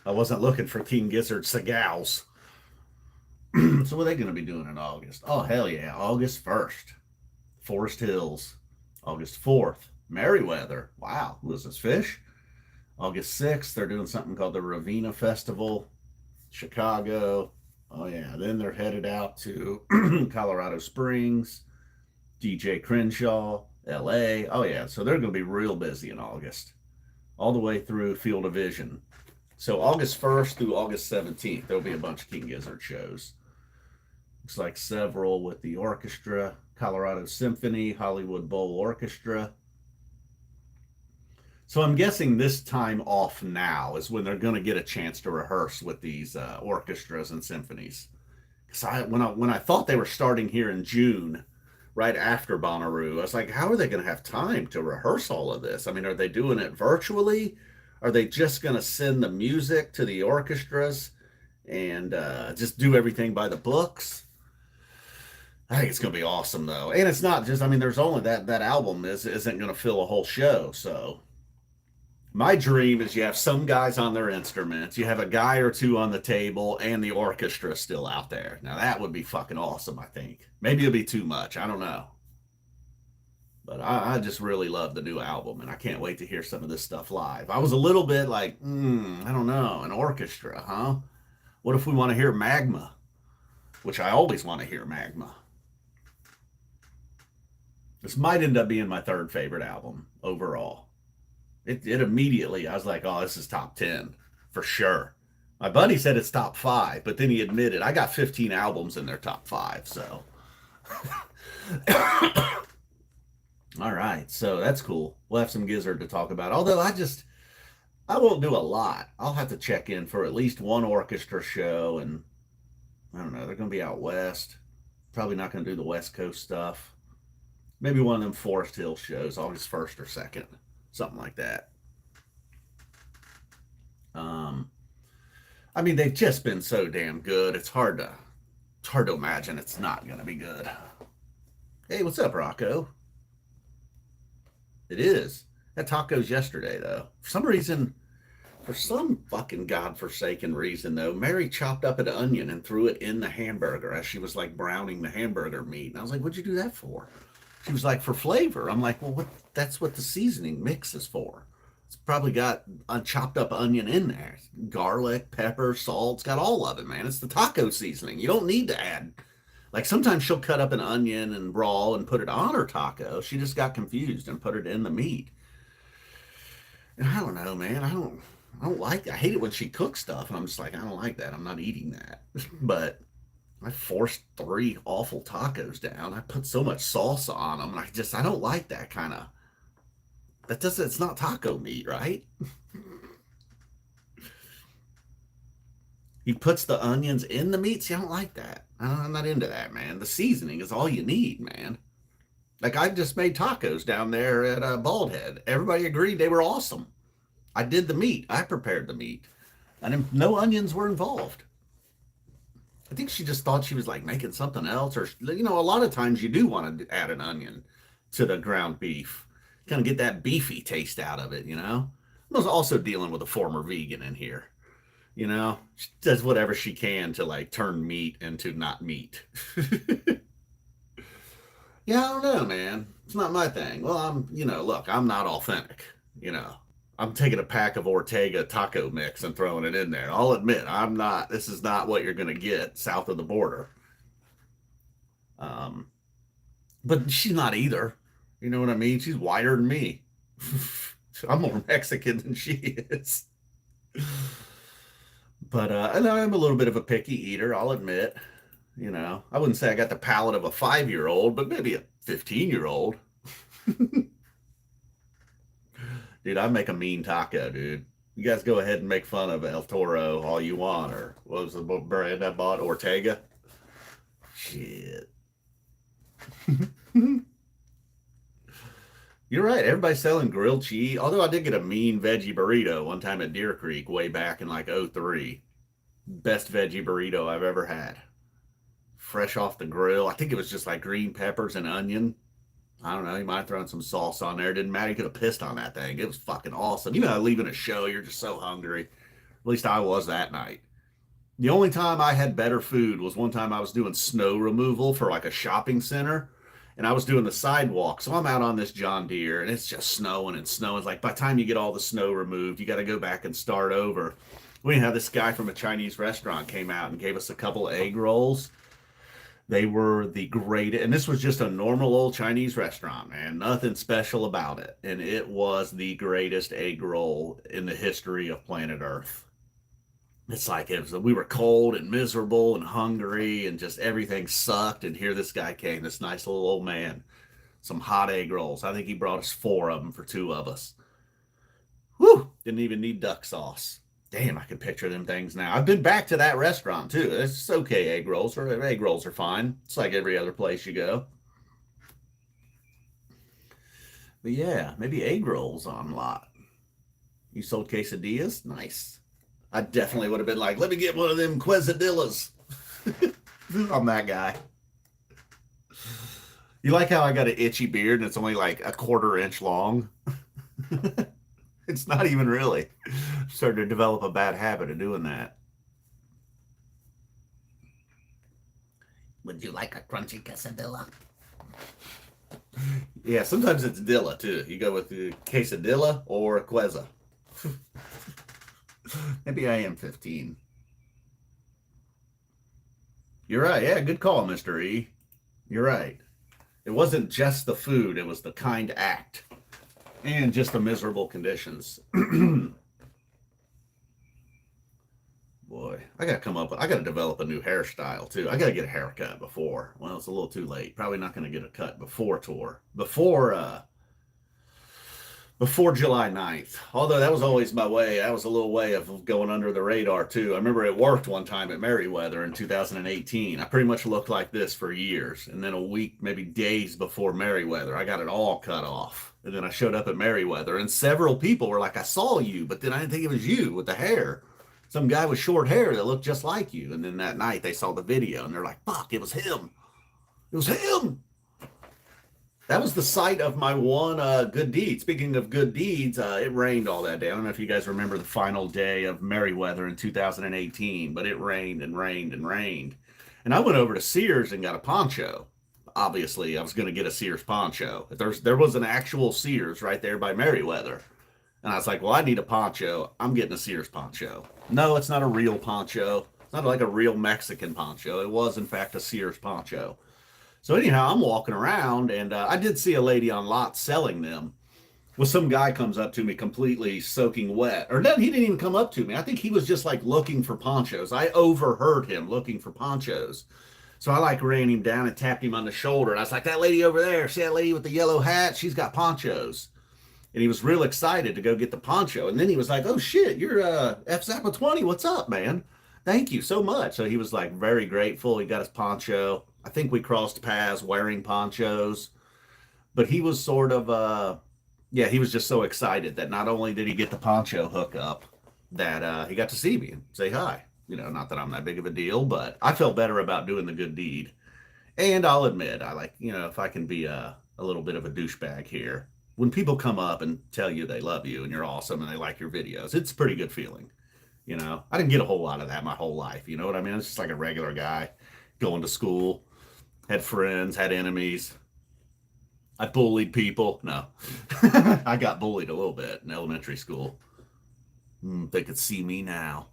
I wasn't looking for King Gizzard Segals. So what are they going to be doing in August? Oh, hell yeah. August 1st, Forest Hills. August 4th, Merriweather. Wow, who is this, Phish? August 6th, they're doing something called the Ravenna Festival, Chicago. Oh, yeah. Then they're headed out to Colorado Springs, DJ Crenshaw, LA. Oh, yeah. So they're going to be real busy in August, all the way through Field of Vision. So August 1st through August 17th, there'll be a bunch of King Gizzard shows. Looks like several with the orchestra, Colorado Symphony, Hollywood Bowl Orchestra. So I'm guessing this time off now is when they're going to get a chance to rehearse with these orchestras and symphonies. Because when I thought they were starting here in June, right after Bonnaroo, I was like, how are they going to have time to rehearse all of this? I mean, are they doing it virtually? Are they just going to send the music to the orchestras and just do everything by the books? I think it's going to be awesome, though. And it's not just, I mean, there's only that album isn't going to fill a whole show. So my dream is you have some guys on their instruments, you have a guy or two on the table, and the orchestra still out there. Now, that would be fucking awesome, I think. Maybe it'll be too much. I don't know. But I just really love the new album, and I can't wait to hear some of this stuff live. I was a little bit like, I don't know, an orchestra, huh? What if we want to hear Magma? Which I always want to hear Magma. This might end up being my third favorite album overall. It immediately, I was like, oh, this is top 10 for sure. My buddy said it's top 5, but then he admitted I got 15 albums in their top 5. So, all right. So that's cool. We'll have some Gizzard to talk about. Although I won't do a lot. I'll have to check in for at least one orchestra show. And I don't know, they're going to be out west. Probably not going to do the West Coast stuff. Maybe one of them Forest Hill shows, August 1st or 2nd. Something like that. I mean, they've just been so damn good. It's hard to imagine it's not going to be good. Hey, what's up, Rocco? It is. Had tacos yesterday, though. For some fucking godforsaken reason, though, Mary chopped up an onion and threw it in the hamburger as she was like browning the hamburger meat. And I was like, what'd you do that for? She was like, for flavor. I'm like, well, that's what the seasoning mix is for. It's probably got a chopped up onion in there. Garlic, pepper, salt. It's got all of it, man. It's the taco seasoning. You don't need to add. Like sometimes she'll cut up an onion and raw and put it on her taco. She just got confused and put it in the meat. And I don't know, man. I don't like that. I hate it when she cooks stuff. And I'm just like, I don't like that. I'm not eating that. But I forced 3 awful tacos down. I put so much salsa on them. And I don't like that kind of, it's not taco meat, right? He puts the onions in the meat. See, I don't like that. I'm not into that, man. The seasoning is all you need, man. Like I just made tacos down there at Bald Head. Everybody agreed they were awesome. I did the meat. I prepared the meat, and no onions were involved. I think she just thought she was like making something else, or a lot of times you do want to add an onion to the ground beef, kind of get that beefy taste out of it. I was also dealing with a former vegan in here. She does whatever she can to like turn meat into not meat. Yeah, I don't know, man. It's not my thing. Well, look, I'm not authentic. You know, I'm taking a pack of Ortega taco mix and throwing it in there. I'll admit, this is not what you're going to get south of the border. Um, but she's not either. You know what I mean? She's whiter than me. I'm more Mexican than she is. But and I'm a little bit of a picky eater, I'll admit. I wouldn't say I got the palate of a 5-year-old, but maybe a 15-year-old. Dude, I make a mean taco, dude. You guys go ahead and make fun of El Toro all you want, or what was the brand I bought? Ortega? Shit. You're right. Everybody's selling grilled cheese. Although I did get a mean veggie burrito one time at Deer Creek way back in like '03. Best veggie burrito I've ever had. Fresh off the grill. I think it was just like green peppers and onion. I don't know. You might have thrown some sauce on there. Didn't matter. You could have pissed on that thing. It was fucking awesome. Leaving a show, you're just so hungry. At least I was that night. The only time I had better food was one time I was doing snow removal for like a shopping center. And I was doing the sidewalk. So I'm out on this John Deere and it's just snowing and snowing. It's like by the time you get all the snow removed, you got to go back and start over. We had this guy from a Chinese restaurant came out and gave us a couple of egg rolls. They were the greatest. And this was just a normal old Chinese restaurant, man. Nothing special about it. And it was the greatest egg roll in the history of planet Earth. It's like we were cold and miserable and hungry and just everything sucked. And here this guy came, this nice little old man, some hot egg rolls. I think he brought us 4 of them for 2 of us. Whew, didn't even need duck sauce. Damn, I can picture them things now. I've been back to that restaurant too. It's okay, egg rolls are fine. It's like every other place you go. But yeah, maybe egg rolls on lot. You sold quesadillas? Nice. I definitely would have been like, let me get one of them quesadillas. I'm that guy. You like how I got an itchy beard and it's only like a 1/4 inch long? It's not even really. I'm starting to develop a bad habit of doing that. Would you like a crunchy quesadilla? Yeah, sometimes it's dilla too. You go with the quesadilla or a queza. Maybe I am 15. You're right. Yeah, good call, Mr. E. You're right. It wasn't just the food, it was the kind act and just the miserable conditions. Boy, I got to develop a new hairstyle too. I got to get a haircut before. Well, it's a little too late. Probably not going to get a cut before tour. Before July 9th. Although that was always my way. That was a little way of going under the radar too. I remember it worked one time at Merriweather in 2018. I pretty much looked like this for years. And then a week, maybe days before Merriweather, I got it all cut off. And then I showed up at Merriweather and several people were like, I saw you, but then I didn't think it was you with the hair. Some guy with short hair that looked just like you. And then that night they saw the video and they're like, fuck, it was him. It was him. That was the site of my one good deed. Speaking of good deeds, it rained all that day. I don't know if you guys remember the final day of Merriweather in 2018, but it rained and rained and rained. And I went over to Sears and got a poncho. Obviously, I was going to get a Sears poncho. There was an actual Sears right there by Merriweather. And I was like, well, I need a poncho. I'm getting a Sears poncho. No, it's not a real poncho. It's not like a real Mexican poncho. It was, in fact, a Sears poncho. So anyhow, I'm walking around and I did see a lady on lot selling them. Well, some guy comes up to me completely soaking wet. Or no, he didn't even come up to me. I think he was just like looking for ponchos. I overheard him looking for ponchos. So I like ran him down and tapped him on the shoulder. And I was like, that lady over there, see that lady with the yellow hat? She's got ponchos. And he was real excited to go get the poncho. And then he was like, oh shit, you're F Zappa 20. What's up, man? Thank you so much. So he was like very grateful. He got his poncho. I think we crossed paths wearing ponchos, but he was sort of yeah, he was just so excited that not only did he get the poncho hookup, that he got to see me and say hi. You know, not that I'm that big of a deal, but I felt better about doing the good deed. And I'll admit, I like, you know, if I can be a little bit of a douchebag here, when people come up and tell you they love you and you're awesome and they like your videos, it's a pretty good feeling. You know, I didn't get a whole lot of that my whole life. You know what I mean? It's just like a regular guy going to school, had friends, had enemies. I bullied people. No, I got bullied a little bit in elementary school. They could see me now.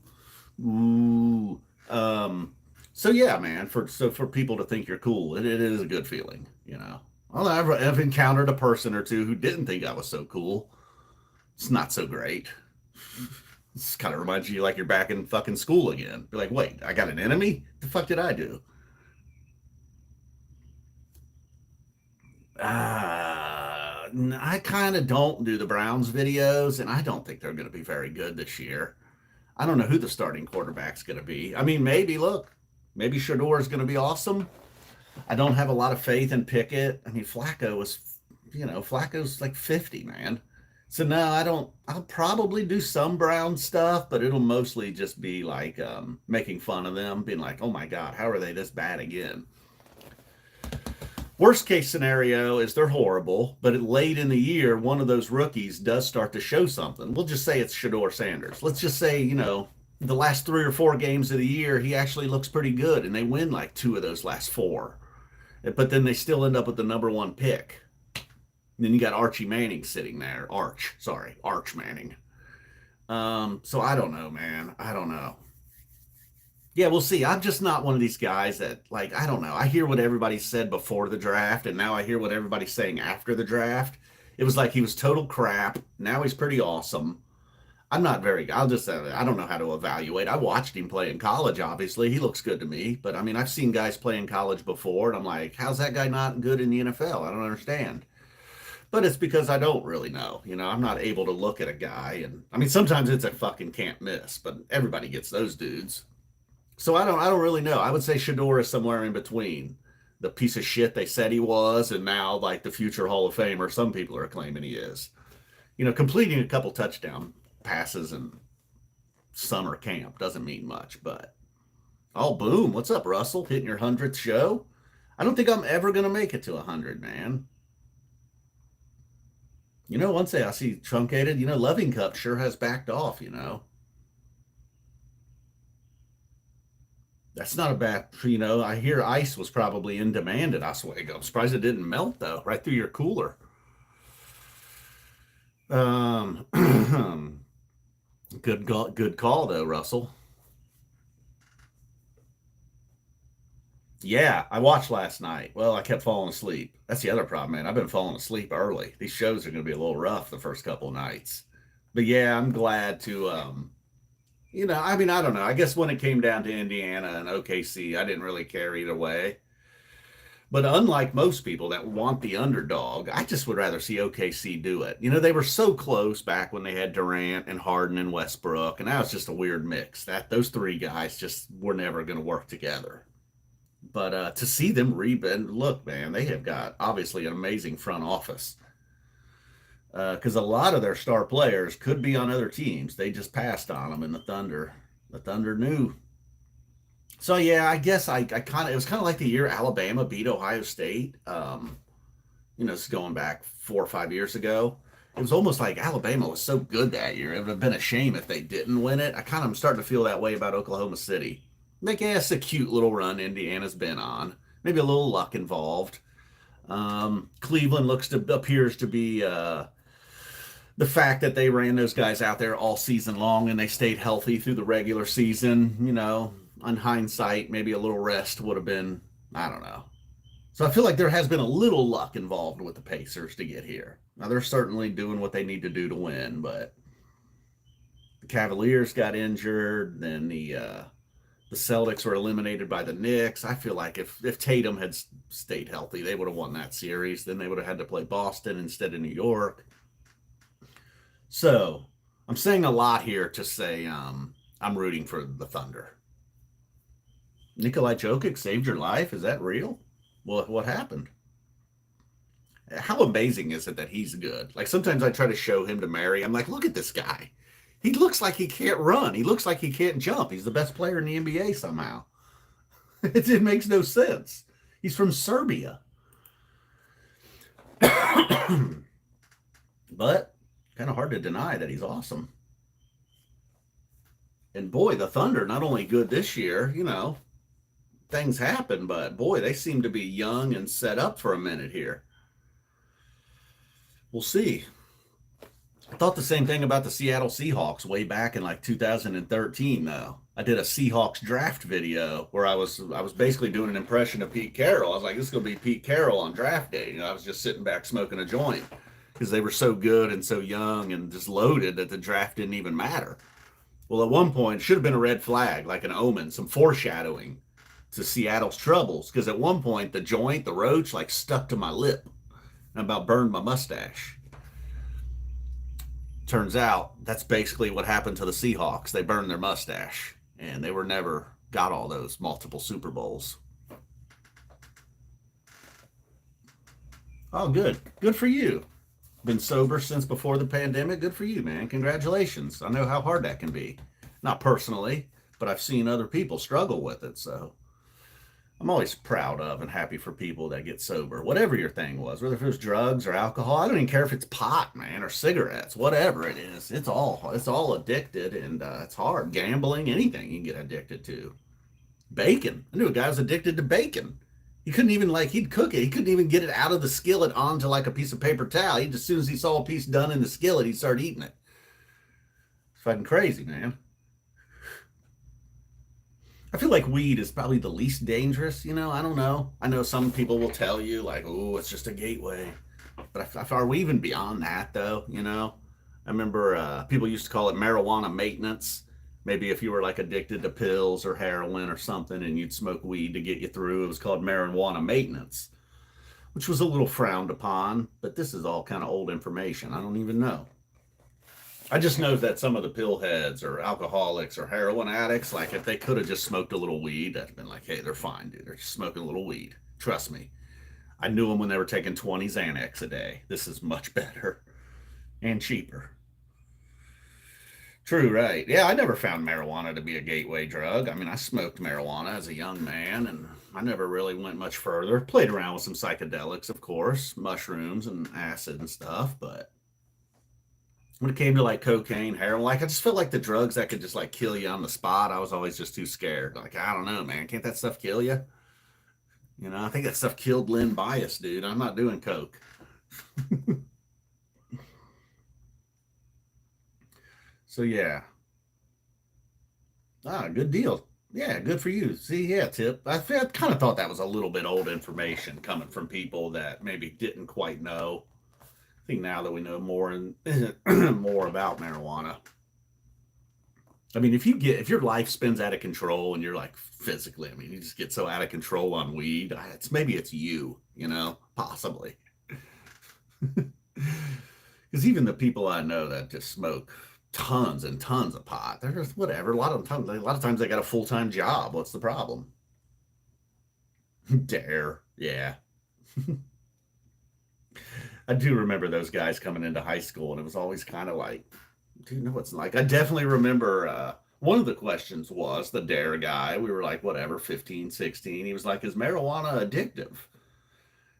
Ooh. So yeah, man. For people to think you're cool, it is a good feeling. You know. Well, I've encountered a person or two who didn't think I was so cool. It's not so great. This kind of reminds you like you're back in fucking school again. You're like, wait, I got an enemy? The fuck did I do? I kind of don't do the Browns videos, and I don't think they're going to be very good this year. I don't know who the starting quarterback's going to be. I mean, maybe, look, maybe Shador is going to be awesome. I don't have a lot of faith in Pickett. I mean, Flacco was, you know, Flacco's like 50, man. So no, I don't. I'll probably do some Brown stuff, but it'll mostly just be like making fun of them, being like, "Oh my God, how are they this bad again?" Worst case scenario is they're horrible, but late in the year, one of those rookies does start to show something. We'll just say it's Shador Sanders. Let's just say, you know, the last 3 or 4 games of the year, he actually looks pretty good, and they win like 2 of those last 4. But then they still end up with the number 1 pick. And then you got Archie Manning sitting there. Arch Manning. So I don't know, man. I don't know. Yeah, we'll see. I'm just not one of these guys that, like, I don't know. I hear what everybody said before the draft, and now I hear what everybody's saying after the draft. It was like he was total crap. Now he's pretty awesome. I'm not very, I'll just say, I don't know how to evaluate. I watched him play in college, obviously. He looks good to me. But I mean, I've seen guys play in college before, and I'm like, how's that guy not good in the NFL? I don't understand. But it's because I don't really know. You know, I'm not able to look at a guy. And I mean, sometimes it's a fucking can't miss, but everybody gets those dudes. So I don't really know. I would say Shador is somewhere in between the piece of shit they said he was and now like the future Hall of Famer some people are claiming he is. You know, completing a couple touchdown passes in summer camp doesn't mean much, but oh boom, what's up, Russell? Hitting your 100th show? I don't think I'm ever gonna make it to 100, man. You know, once I see truncated, you know, Loving Cup sure has backed off, you know. That's not a bad, you know. I hear ice was probably in demand at Oswego. I'm surprised it didn't melt though, right through your cooler. Um, good call though, Russell. Yeah, I watched last night. Well, I kept falling asleep. That's the other problem, man. I've been falling asleep early. These shows are going to be a little rough the first couple of nights. But yeah, I'm glad to you know, I mean, I don't know. I guess when it came down to Indiana and OKC, I didn't really care either way. But unlike most people that want the underdog, I just would rather see OKC do it. You know, they were so close back when they had Durant and Harden and Westbrook, and now it's just a weird mix. That those 3 guys just were never going to work together. But to see them rebound, look, man, they have got obviously an amazing front office. Because a lot of their star players could be on other teams. They just passed on them in the Thunder. The Thunder knew. So yeah, I guess I kind of it was kind of like the year Alabama beat Ohio State. You know, it's going back 4 or 5 years ago. It was almost like Alabama was so good that year. It would have been a shame if they didn't win it. I kind of am starting to feel that way about Oklahoma City. Like, yeah, it's a cute little run Indiana's been on. Maybe a little luck involved. Cleveland appears to be the fact that they ran those guys out there all season long and they stayed healthy through the regular season, you know, on hindsight, maybe a little rest would have been, I don't know. So I feel like there has been a little luck involved with the Pacers to get here. Now they're certainly doing what they need to do to win, but the Cavaliers got injured, then the Celtics were eliminated by the Knicks. I feel like if Tatum had stayed healthy, they would have won that series. Then they would have had to play Boston instead of New York. So I'm saying a lot here to say I'm rooting for the Thunder. Nikolai Jokic saved your life? Is that real? Well, what happened? How amazing is it that he's good? Like sometimes I try to show him to Mary. I'm like, look at this guy. He looks like he can't run. He looks like he can't jump. He's the best player in the NBA somehow. It makes no sense. He's from Serbia. But kind of hard to deny that he's awesome. And boy, the Thunder, not only good this year, things happen, but boy, they seem to be young and set up for a minute here. We'll see. I thought the same thing about the Seattle Seahawks way back in like 2013 though. I did a Seahawks draft video where I was basically doing an impression of Pete Carroll. I was like, this is gonna be Pete Carroll on draft day. I was just sitting back smoking a joint because they were so good and so young and just loaded that the draft didn't even matter. Well, at one point, it should have been a red flag, like an omen, some foreshadowing to Seattle's troubles. Because at one point, the roach, like stuck to my lip and about burned my mustache. Turns out that's basically what happened to the Seahawks. They burned their mustache, and they were never got all those multiple Super Bowls. Oh, good. Good for you. Been sober since before the pandemic. Good for you, man. Congratulations. I know how hard that can be. Not personally, but I've seen other people struggle with it. So I'm always proud of and happy for people that get sober, whatever your thing was, whether it was drugs or alcohol. I don't even care if it's pot, man, or cigarettes, whatever it is. It's all addicted, and it's hard. Gambling, anything you can get addicted to. Bacon. I knew a guy was addicted to bacon. He couldn't even he'd cook it. He couldn't even get it out of the skillet onto like a piece of paper towel. He just, as soon as he saw a piece done in the skillet, he'd start eating it. It's fucking crazy, man. I feel like weed is probably the least dangerous. I don't know. I know some people will tell you like, oh, it's just a gateway. But are we even beyond that though? I remember people used to call it marijuana maintenance. Maybe if you were like addicted to pills or heroin or something and you'd smoke weed to get you through, it was called marijuana maintenance, which was a little frowned upon. But this is all kind of old information. I don't even know. I just know that some of the pill heads or alcoholics or heroin addicts, like if they could have just smoked a little weed, that'd been like, hey, they're fine, dude. They're just smoking a little weed. Trust me. I knew them when they were taking 20 Xanax a day. This is much better and cheaper. True, right. Yeah, I never found marijuana to be a gateway drug. I mean, I smoked marijuana as a young man, and I never really went much further. Played around with some psychedelics, of course, mushrooms and acid and stuff, but when it came to like cocaine, heroin, like I just felt like the drugs that could just like kill you on the spot, I was always just too scared. Like, I don't know, man. Can't that stuff kill you? I think that stuff killed Lynn Bias, dude. I'm not doing coke. So yeah. Ah, good deal. Yeah, good for you. See, yeah, Tip. I kind of thought that was a little bit old information coming from people that maybe didn't quite know. I think now that we know more and more about marijuana. I mean, if your life spins out of control and you're like physically, I mean, you just get so out of control on weed, maybe it's you, possibly. Because even the people I know that just smoke tons and tons of pot, they're just whatever. A lot of times they got a full-time job. What's the problem? Dare, yeah. I do remember those guys coming into high school, and it was always kind of like, do you know what's like? I definitely remember one of the questions was the dare guy. We were like, whatever, 15, 16. He was like, is marijuana addictive?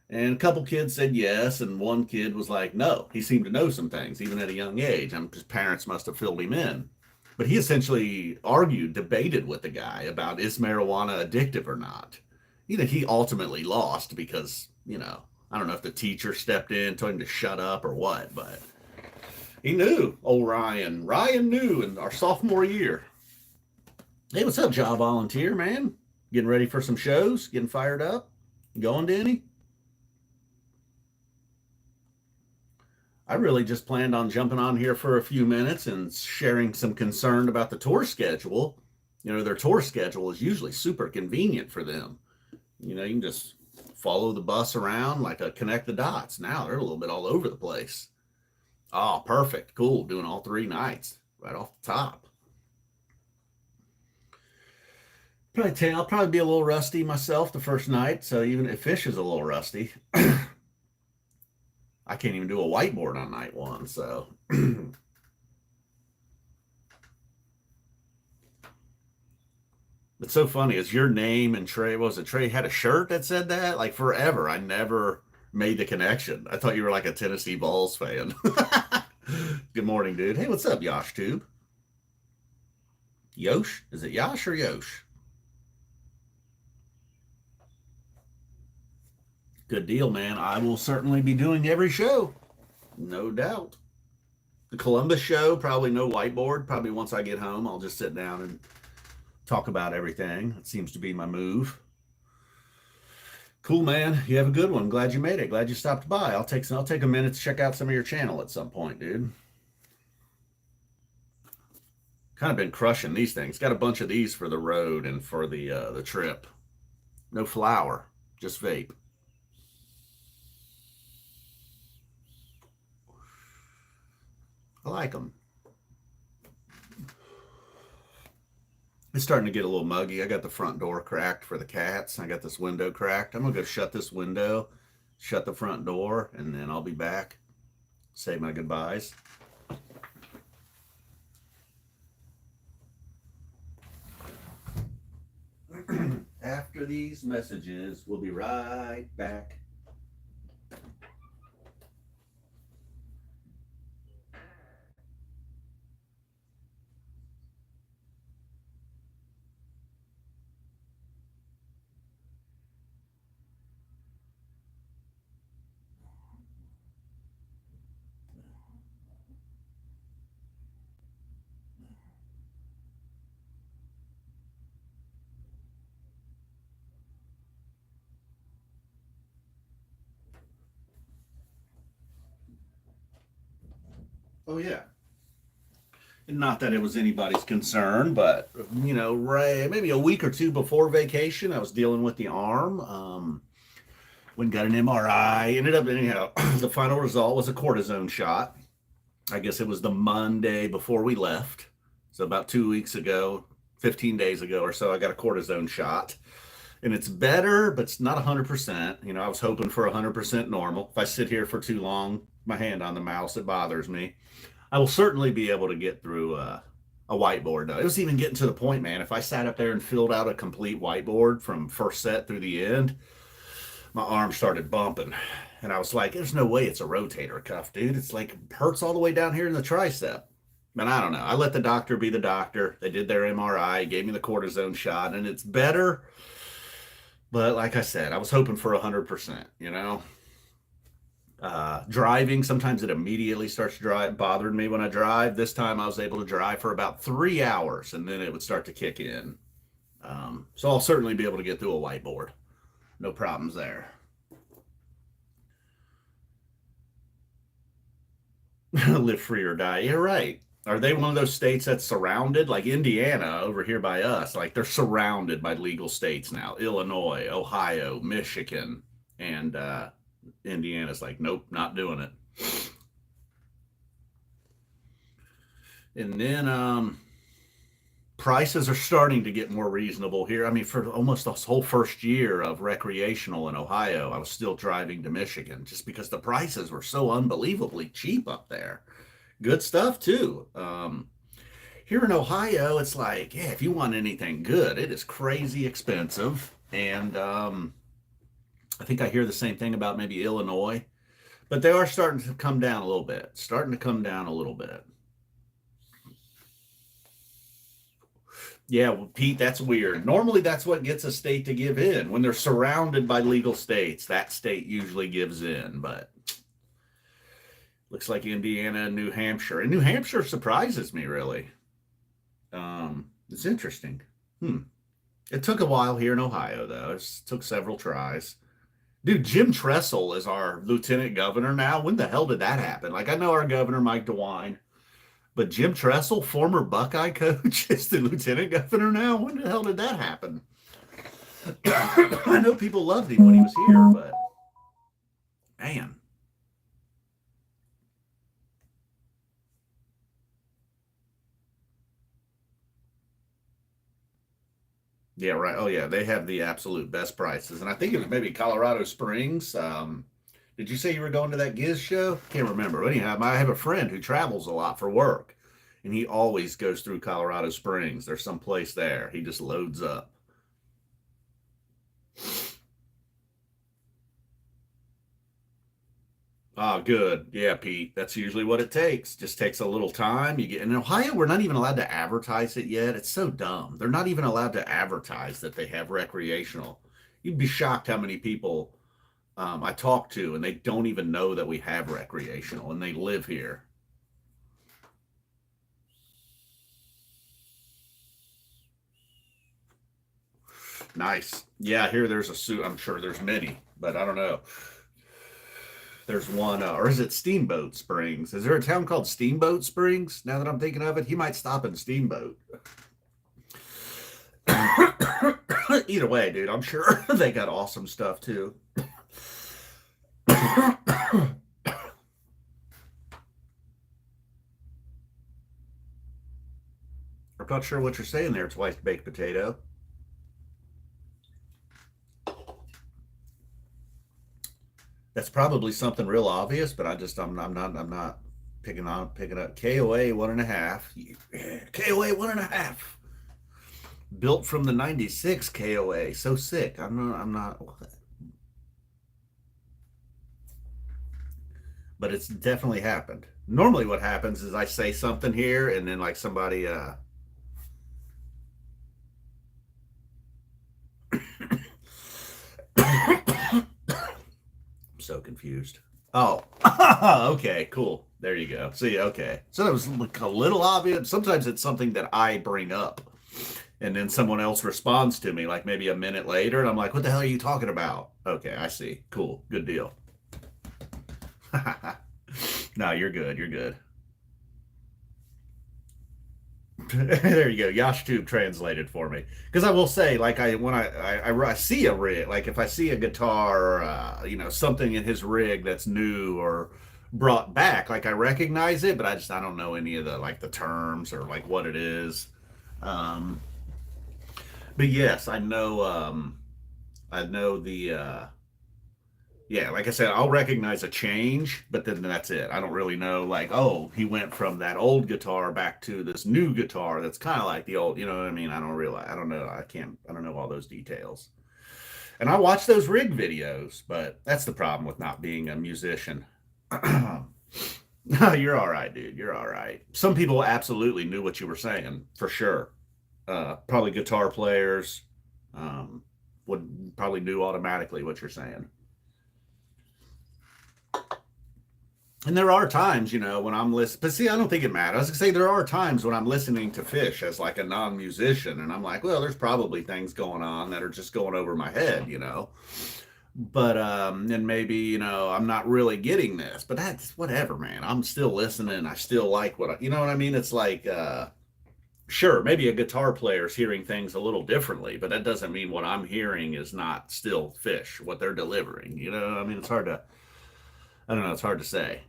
And a couple kids said yes, and one kid was like, no. He seemed to know some things, even at a young age. His parents must have filled him in. But he essentially debated with the guy about is marijuana addictive or not. He ultimately lost because, I don't know if the teacher stepped in, told him to shut up or what, but he knew. Old Ryan. Ryan knew in our sophomore year. Hey, what's up, job volunteer, man? Getting ready for some shows? Getting fired up? Going to any? I really just planned on jumping on here for a few minutes and sharing some concern about the tour schedule. Their tour schedule is usually super convenient for them. You can just follow the bus around like a connect the dots. Now they're a little bit all over the place. Oh, perfect. Cool. Doing all 3 nights right off the top. I'll probably be a little rusty myself the first night. So even if Phish is a little rusty, I can't even do a whiteboard on night one. So it's so funny. Is your name and Trey? What was it? Trey had a shirt that said that like forever. I never made the connection. I thought you were like a Tennessee Vols fan. Good morning, dude. Hey, what's up, Yosh Tube? Yosh? Is it Yosh or Yosh? Good deal, man. I will certainly be doing every show, no doubt. The Columbus show, probably no whiteboard. Probably once I get home, I'll just sit down and talk about everything. It seems to be my move. Cool, man. You have a good one. Glad you made it. Glad you stopped by. I'll take a minute to check out some of your channel at some point, dude. Kind of been crushing these things. Got a bunch of these for the road and for the trip. No flour, just vape. I like them. It's starting to get a little muggy. I got the front door cracked for the cats. I got this window cracked. I'm gonna go shut this window, shut the front door, and then I'll be back. Say my goodbyes. After these messages, we'll be right back. Oh yeah. And not that it was anybody's concern, but right, maybe a week or two before vacation, I was dealing with the arm. Went and got an MRI. Ended up anyhow. The final result was a cortisone shot. I guess it was the Monday before we left. So about 2 weeks ago, 15 days ago or so, I got a cortisone shot. And it's better, but it's not 100%. I was hoping for 100% normal. If I sit here for too long, my hand on the mouse, it bothers me. I will certainly be able to get through a whiteboard, though. It was even getting to the point, man. If I sat up there and filled out a complete whiteboard from first set through the end, my arm started bumping. And I was like, there's no way it's a rotator cuff, dude. It's like hurts all the way down here in the tricep. But I don't know. I let the doctor be the doctor. They did their MRI, gave me the cortisone shot, and it's better. But like I said, I was hoping for 100%. Driving, sometimes it immediately starts bothering me when I drive. This time I was able to drive for about 3 hours and then it would start to kick in. So I'll certainly be able to get through a whiteboard. No problems there. Live free or die. You're right. Are they one of those states that's surrounded, like Indiana over here by us? Like they're surrounded by legal states now. Illinois, Ohio, Michigan, and Indiana's like, nope, not doing it. And then prices are starting to get more reasonable here. I mean, for almost this whole first year of recreational in Ohio, I was still driving to Michigan just because the prices were so unbelievably cheap up there. Good stuff too. Here in Ohio, it's like, yeah, if you want anything good, it is crazy expensive. And I think I hear the same thing about maybe Illinois, but they are starting to come down a little bit. Starting to come down a little bit. Yeah, well, Pete, that's weird. Normally, that's what gets a state to give in. When they're surrounded by legal states, that state usually gives in. But looks like Indiana and New Hampshire. And New Hampshire surprises me, really. It's interesting. It took a while here in Ohio, though. It took several tries. Dude, Jim Tressel is our lieutenant governor now. When the hell did that happen? Like, I know our governor, Mike DeWine, but Jim Tressel, former Buckeye coach, is the lieutenant governor now. When the hell did that happen? I know people loved him when he was here, but man. Yeah, right. Oh yeah, they have the absolute best prices, and I think it was maybe Colorado Springs. Did you say you were going to that Giz show? Can't remember. But anyhow, I have a friend who travels a lot for work, and he always goes through Colorado Springs. There's some place there. He just loads up. Ah, good. Yeah, Pete. That's usually what it takes. Just takes a little time. You get in Ohio, we're not even allowed to advertise it yet. It's so dumb. They're not even allowed to advertise that they have recreational. You'd be shocked how many people I talk to and they don't even know that we have recreational and they live here. Nice. Yeah, here there's a suit. I'm sure there's many, but I don't know. There's one, or is it Steamboat Springs? Is there a town called Steamboat Springs? Now that I'm thinking of it, he might stop in Steamboat. Either way, dude, I'm sure they got awesome stuff too. I'm not sure what you're saying there, twice baked potato. That's probably something real obvious, but I'm not picking up KOA 1.5. KOA 1.5. Built from the '96 KOA. So sick. I'm not but it's definitely happened. Normally what happens is I say something here and then like somebody I'm so confused. Oh, okay, cool. There you go. See, okay. So that was like a little obvious. Sometimes it's something that I bring up, and then someone else responds to me, like maybe a minute later, and I'm like, "What the hell are you talking about?" Okay, I see. Cool. Good deal. No, you're good. You're good. There you go. YashTube translated for me. Because I will say, like I when I see a rig, like if I see a guitar or something in his rig that's new or brought back, like I recognize it, but I don't know any of the like the terms or like what it is. Um, but yes, I know the yeah, like I said, I'll recognize a change, but then that's it. I don't really know, like, oh, he went from that old guitar back to this new guitar that's kind of like the old, you know what I mean? I don't realize, I don't know, I don't know all those details. And I watch those rig videos, but that's the problem with not being a musician. No, you're all right, dude. You're all right. Some people absolutely knew what you were saying, for sure. Probably guitar players um, would probably knew automatically what you're saying. And there are times, when I'm listening, but see, I don't think it matters. I was gonna say there are times when I'm listening to Fish as like a non-musician, and I'm like, well, there's probably things going on that are just going over my head. But and maybe I'm not really getting this, but that's whatever, man. I'm still listening. I still like you know what I mean. It's like, sure, maybe a guitar player's hearing things a little differently, but that doesn't mean what I'm hearing is not still Fish, what they're delivering. I mean, it's hard to, I don't know, it's hard to say.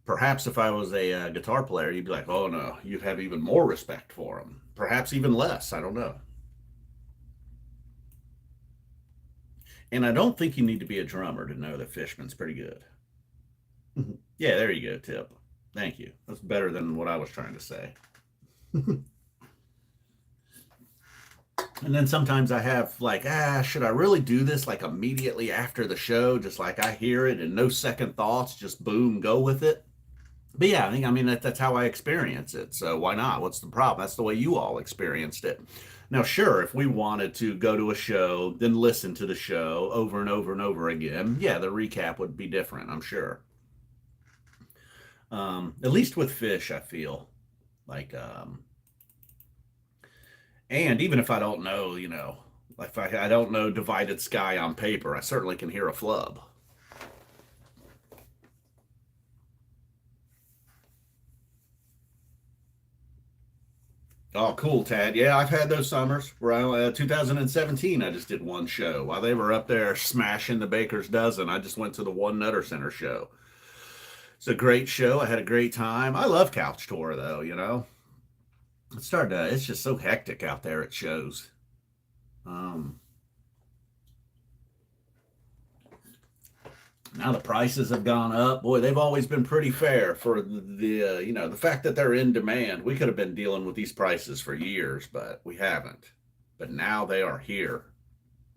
Perhaps if I was a guitar player, you'd be like, oh no, you'd have even more respect for him. Perhaps even less. I don't know. And I don't think you need to be a drummer to know that Fishman's pretty good. Yeah, there you go, Tip. Thank you. That's better than what I was trying to say. And then sometimes I have like, should I really do this like immediately after the show? Just like I hear it and no second thoughts, just boom, go with it. But yeah, I mean that's how I experience it. So why not? What's the problem? That's the way you all experienced it. Now, sure, if we wanted to go to a show, then listen to the show over and over and over again, yeah, the recap would be different, I'm sure. At least with Fish, I feel like, and even if I don't know, like if I don't know Divided Sky on paper, I certainly can hear a flub. Oh, cool, Tad. Yeah, I've had those summers where 2017, I just did one show while they were up there smashing the Baker's Dozen. I just went to the One Nutter Center show. It's a great show. I had a great time. I love Couch Tour, though. it's just so hectic out there at shows. Um, Now the prices have gone up. Boy, they've always been pretty fair for the fact that they're in demand. We could have been dealing with these prices for years, but we haven't. But now they are here.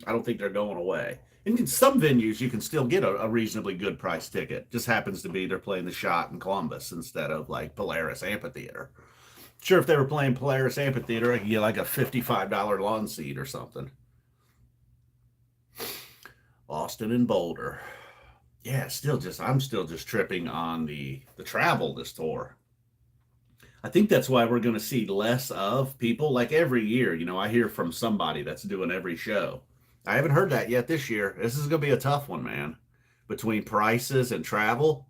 I don't think they're going away. And in some venues, you can still get a reasonably good price ticket. Just happens to be they're playing the Shot in Columbus instead of like Polaris Amphitheater. Sure, if they were playing Polaris Amphitheater, I could get like a $55 lawn seat or something. Austin and Boulder. Yeah, I'm still just tripping on the travel this tour. I think that's why we're going to see less of people like every year. I hear from somebody that's doing every show. I haven't heard that yet this year. This is going to be a tough one, man. Between prices and travel,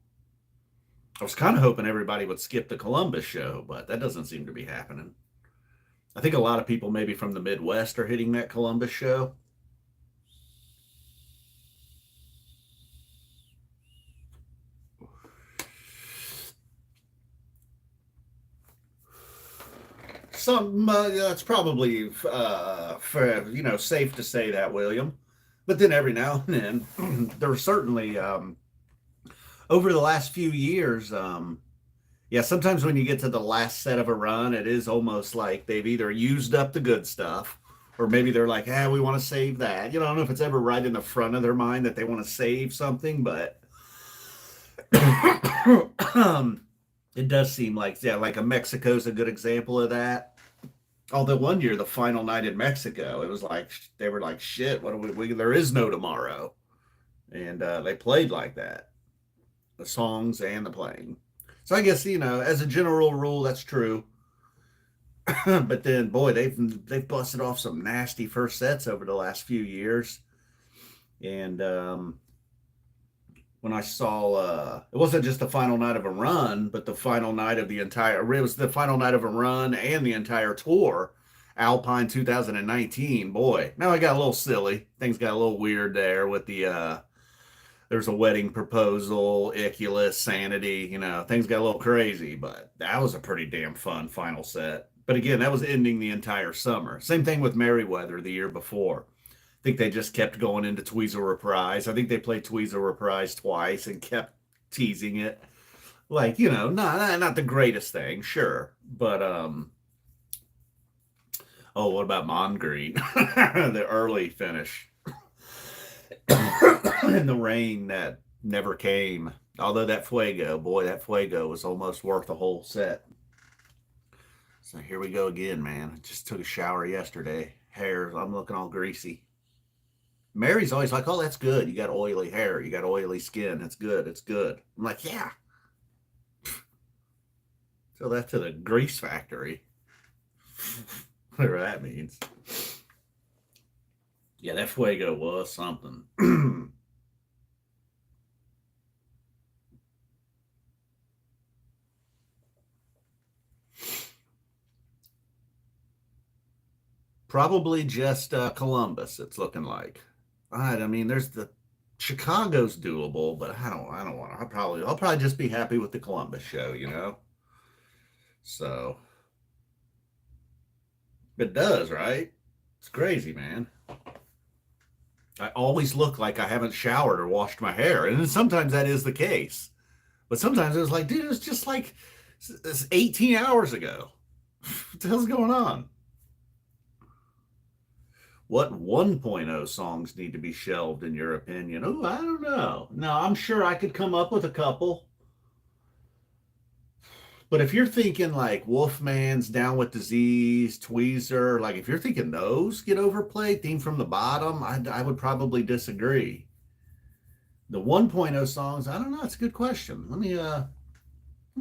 I was kind of hoping everybody would skip the Columbus show, but that doesn't seem to be happening. I think a lot of people maybe from the Midwest are hitting that Columbus show. It's probably safe to say that, William. But then every now and then, there's certainly over the last few years, yeah, sometimes when you get to the last set of a run, it is almost like they've either used up the good stuff, or maybe they're like, we want to save that. I don't know if it's ever right in the front of their mind that they want to save something, but it does seem like, yeah, like a Mexico's a good example of that. Although one year, the final night in Mexico, it was like they were like, "Shit, what do there is no tomorrow," and they played like that, the songs and the playing. So I guess as a general rule, that's true. But then, boy, they've busted off some nasty first sets over the last few years, and when I saw it wasn't just the final night of a run, but the final night of it was the final night of a run and the entire tour, Alpine 2019. Boy, now I got a little silly. Things got a little weird there with there's a wedding proposal, Iculus, Sanity, things got a little crazy, but that was a pretty damn fun final set. But again, that was ending the entire summer. Same thing with Merriweather the year before. I think they just kept going into Tweezer Reprise. I think they played Tweezer Reprise twice and kept teasing it. Like, not the greatest thing, sure. But oh, what about Mongreen? The early finish. And the rain that never came. Although that Fuego was almost worth a whole set. So here we go again, man. I just took a shower yesterday. I'm looking all greasy. Mary's always like, "Oh, that's good. You got oily hair. You got oily skin. It's good. It's good." I'm like, "Yeah." So that's to the grease factory. Whatever that means. Yeah, that Fuego was something. Probably just Columbus, it's looking like. I mean, there's the Chicago's doable, but I don't want to. I'll probably just be happy with the Columbus show. So it does, right? It's crazy, man. I always look like I haven't showered or washed my hair, and then sometimes that is the case. But sometimes it was like, dude, it was just like it's 18 hours ago. What the hell's going on? What 1.0 songs need to be shelved in your opinion? Oh, I don't know. No, I'm sure I could come up with a couple. But if you're thinking like Wolfman's Down with Disease, Tweezer, like if you're thinking those get overplayed, Theme from the Bottom, I would probably disagree. The 1.0 songs, I don't know. It's a good question. Let me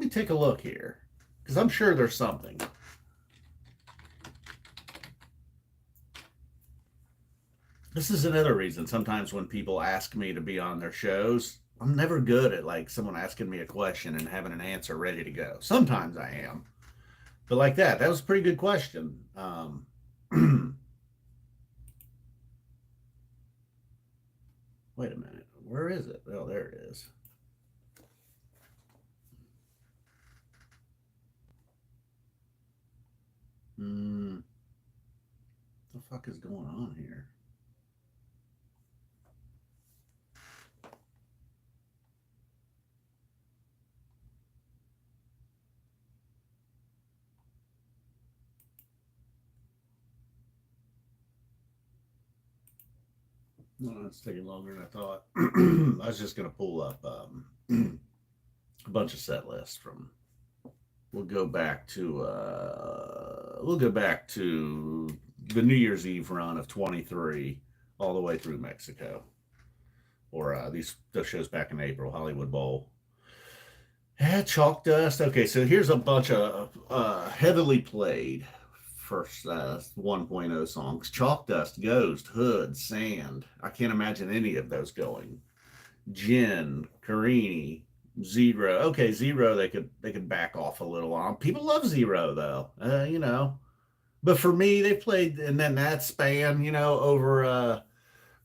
take a look here because I'm sure there's something. This is another reason sometimes when people ask me to be on their shows, I'm never good at like someone asking me a question and having an answer ready to go. Sometimes I am, but like that was a pretty good question. Wait a minute, where is it? Oh, there it is. Mm, the fuck is going on here? No, it's taking longer than I thought. I was just gonna pull up a bunch of set lists from. We'll go back to the New Year's Eve run of 23 all the way through Mexico, or those shows back in April, Hollywood Bowl. Yeah, Chalk Dust. Okay, so here's a bunch of heavily played first 1.0 songs. Chalk Dust, Ghost, Hood, Sand. I can't imagine any of those going. Gin, Carini, Zero. Okay, Zero. They could back off a little on. People love Zero though. But for me, they played, and then that span, over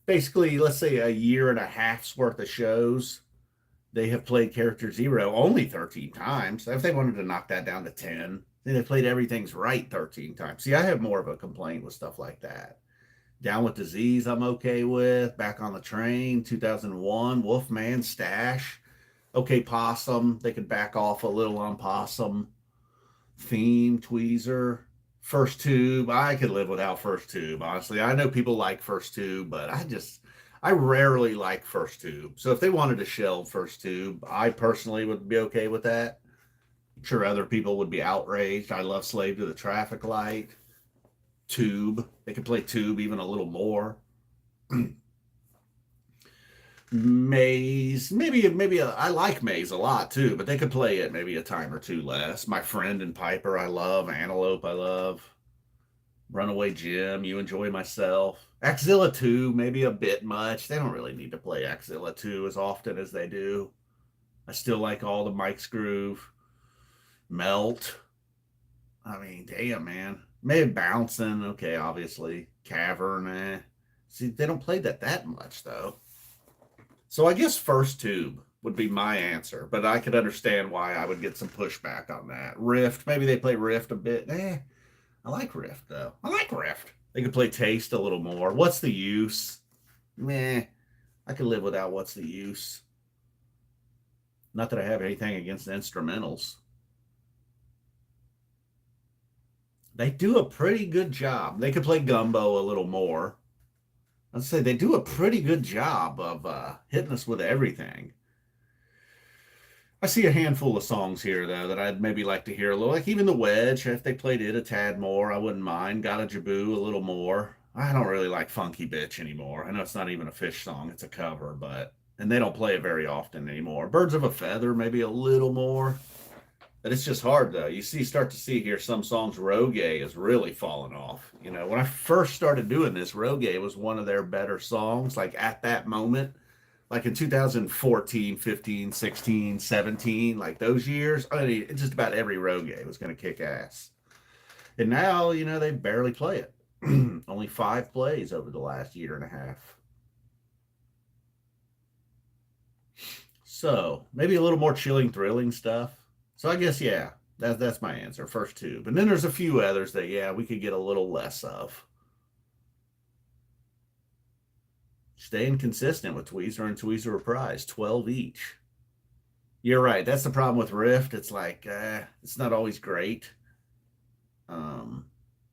basically, let's say a year and a half's worth of shows. They have played Character Zero only 13 times. If they wanted to knock that down to 10, then they played Everything's Right 13 times. See, I have more of a complaint with stuff like that. Down with Disease, I'm okay with. Back on the Train, 2001, Wolfman, Stash. Okay, Possum, they could back off a little on Possum. Theme, Tweezer. First Tube, I could live without First Tube, honestly. I know people like First Tube, but I rarely like First Tube. So if they wanted to shelve First Tube, I personally would be okay with that. I'm sure other people would be outraged. I love Slave to the Traffic Light. Tube, they could play Tube even a little more. Maze, maybe I like Maze a lot too, but they could play it maybe a time or two less. My Friend and Piper, I love. Antelope, I love. Runaway Jim, You Enjoy Myself. Axilla 2, maybe a bit much. They don't really need to play Axilla 2 as often as they do. I still like all the Mike's Groove. Melt. I mean, damn, man. Maybe Bouncing, okay, obviously. Cavern, eh. See, they don't play that much, though. So I guess First Tube would be my answer, but I could understand why I would get some pushback on that. Rift, maybe they play Rift a bit. I like Rift though. I like Rift. They could play Taste a little more. What's the use? Meh. I could live without What's the Use. Not that I have anything against instrumentals. They do a pretty good job. They could play Gumbo a little more. I'd say they do a pretty good job of hitting us with everything. I see a handful of songs here though that I'd maybe like to hear a little, like even the Wedge. If they played it a tad more, I wouldn't mind. Got a Jaboo a little more. I don't really like Funky Bitch anymore. I know it's not even a Phish song; it's a cover, but and they don't play it very often anymore. Birds of a Feather, maybe a little more, but it's just hard though. Start to see here some songs. Rogue is really falling off. When I first started doing this, Rogue was one of their better songs. Like at that moment, like in 2014, 15, 16, 17, like those years, I mean, just about every Rogue was going to kick ass. And now, they barely play it. Only 5 plays over the last year and a half. So maybe a little more chilling, thrilling stuff. So I guess, yeah, that's my answer. First two. But then there's a few others that, yeah, we could get a little less of. Staying consistent with Tweezer and Tweezer Reprise, 12 each. You're right. That's the problem with Rift. It's like it's not always great. Um,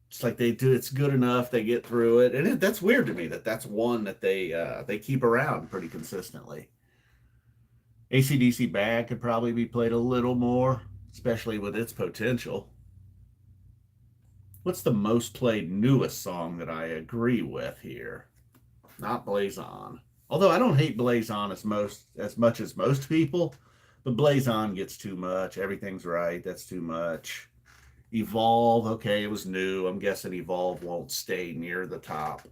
it's like they do. It's good enough. They get through it, and that's weird to me that that's one that they keep around pretty consistently. ACDC Bad could probably be played a little more, especially with its potential. What's the most played newest song that I agree with here? Not Blaze On. Although I don't hate Blaze On as much as most people, but Blaze On gets too much. Everything's Right. That's too much. Evolve, okay, it was new. I'm guessing Evolve won't stay near the top.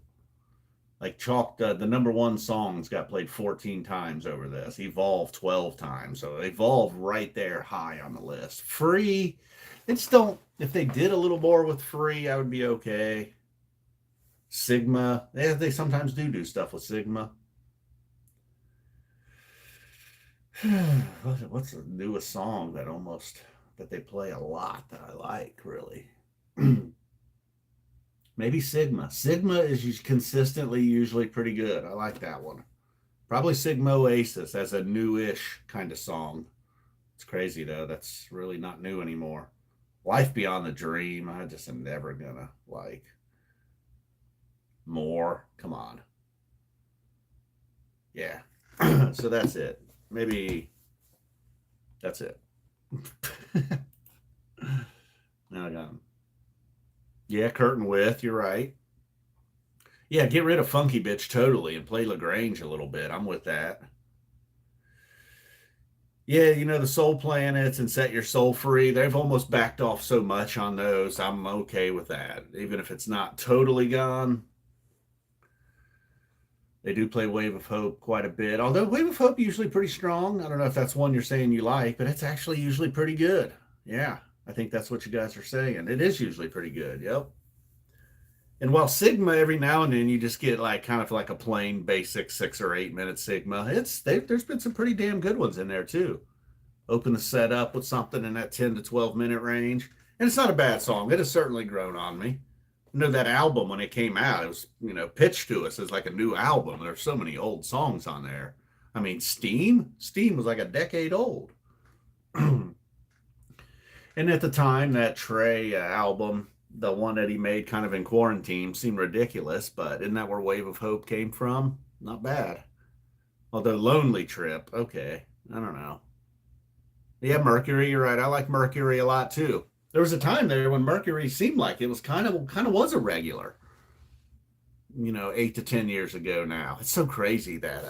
Like Chalk, the number one songs got played 14 times over this. Evolve 12 times. So Evolve right there high on the list. Free, it's don't, if they did a little more with Free, I would be okay. Sigma, they sometimes do stuff with Sigma. What's the newest song that they play a lot that I like, really? Maybe Sigma. Sigma is consistently usually pretty good. I like that one. Probably Sigma Oasis as a newish kind of song. It's crazy though. That's really not new anymore. Life Beyond the Dream. I just am never gonna like. More. Come on. Yeah. So that's it. Maybe that's it. Now I got him. Yeah, Curtain With. You're right. Yeah, get rid of Funky Bitch totally and play LaGrange a little bit. I'm with that. Yeah, the Soul Planets and Set Your Soul Free, they've almost backed off so much on those. I'm okay with that. Even if it's not totally gone, they do play Wave of Hope quite a bit. Although Wave of Hope usually pretty strong. I don't know if that's one you're saying you like, but it's actually usually pretty good. Yeah, I think that's what you guys are saying. It is usually pretty good. Yep. And while Sigma, every now and then you just get like kind of like a plain basic 6 or 8 minute Sigma. There's been some pretty damn good ones in there too. Open the set up with something in that 10 to 12 minute range, and it's not a bad song. It has certainly grown on me. That album when it came out, it was pitched to us as like a new album. There's so many old songs on there. I mean, Steam was like a decade old. And at the time, that Trey album, the one that he made kind of in quarantine, seemed ridiculous, but isn't that where Wave of Hope came from? Not bad. Although Lonely Trip, okay, I don't know. Yeah, Mercury, you're right. I like Mercury a lot too. There was a time there when Mercury seemed like it was kind of was a regular. 8 to 10 years ago now. It's so crazy that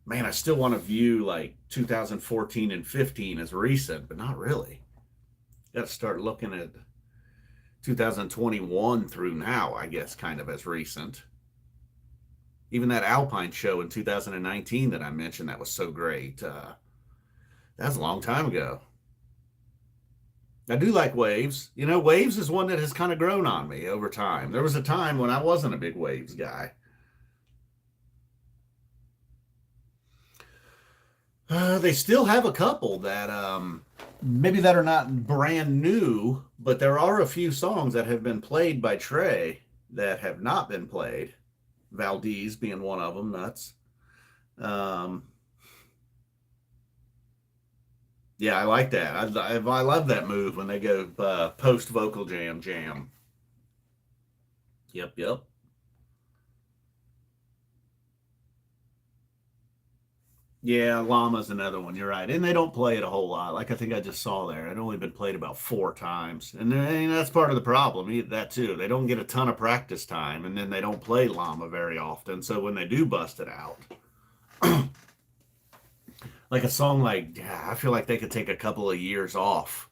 man, I still want to view like 2014 and 15 as recent, but not really. Got to start looking at 2021 through now, I guess, kind of as recent. Even that Alpine show in 2019 that I mentioned that was so great. That was a long time ago. I do like Waves. Waves is one that has kind of grown on me over time. There was a time when I wasn't a big Waves guy. They still have a couple that maybe that are not brand new, but there are a few songs that have been played by Trey that have not been played. Valdez being one of them, nuts. Yeah, I like that. I love that move when they go post vocal jam. Yep. Yeah, Llama's another one. You're right. And they don't play it a whole lot. Like I think I just saw there. It only been played about 4 times. And that's part of the problem. That too. They don't get a ton of practice time, and then they don't play Llama very often. So when they do bust it out, like a song like, I feel like they could take a couple of years off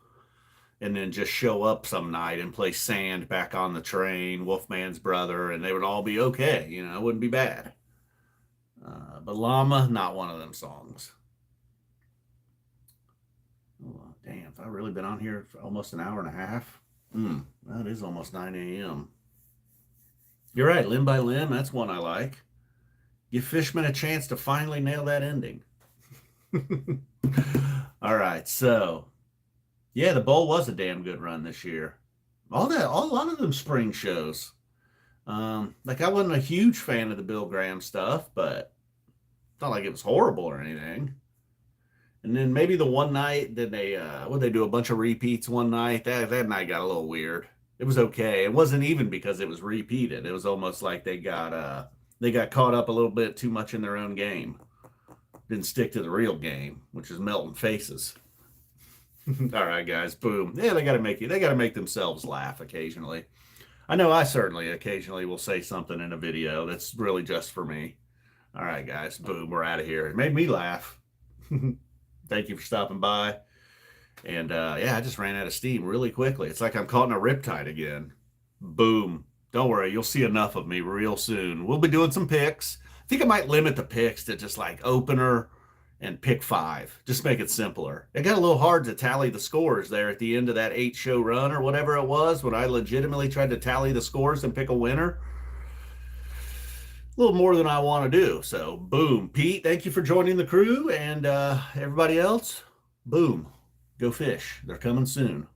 and then just show up some night and play Sand, Back on the Train, Wolfman's Brother, and they would all be okay. It wouldn't be bad. But Llama, not one of them songs. Oh, damn, I've really been on here for almost an hour and a half. That is almost 9 a.m. You're right, Limb by Limb, that's one I like. Give Fishman a chance to finally nail that ending. All right, so yeah, the bowl was a damn good run this year. A lot of them spring shows. Like I wasn't a huge fan of the Bill Graham stuff, but it's not like it was horrible or anything. And then maybe the one night that they do a bunch of repeats one night. That night got a little weird. It was okay. It wasn't even because it was repeated. It was almost like they got caught up a little bit too much in their own game. Didn't stick to the real game, which is melting faces. All right, guys, boom. Yeah, they got to make themselves laugh occasionally. I know I certainly occasionally will say something in a video that's really just for me. All right, guys, boom, we're out of here. It made me laugh. Thank you for stopping by. And yeah, I just ran out of steam really quickly. It's like I'm caught in a riptide again. Boom. Don't worry, you'll see enough of me real soon. We'll be doing some picks. I think I might limit the picks to just like opener and pick 5. Just make it simpler. It got a little hard to tally the scores there at the end of that 8-show run or whatever it was when I legitimately tried to tally the scores and pick a winner. A little more than I want to do. So, boom. Pete, thank you for joining the crew. And everybody else, boom. Go fish. They're coming soon.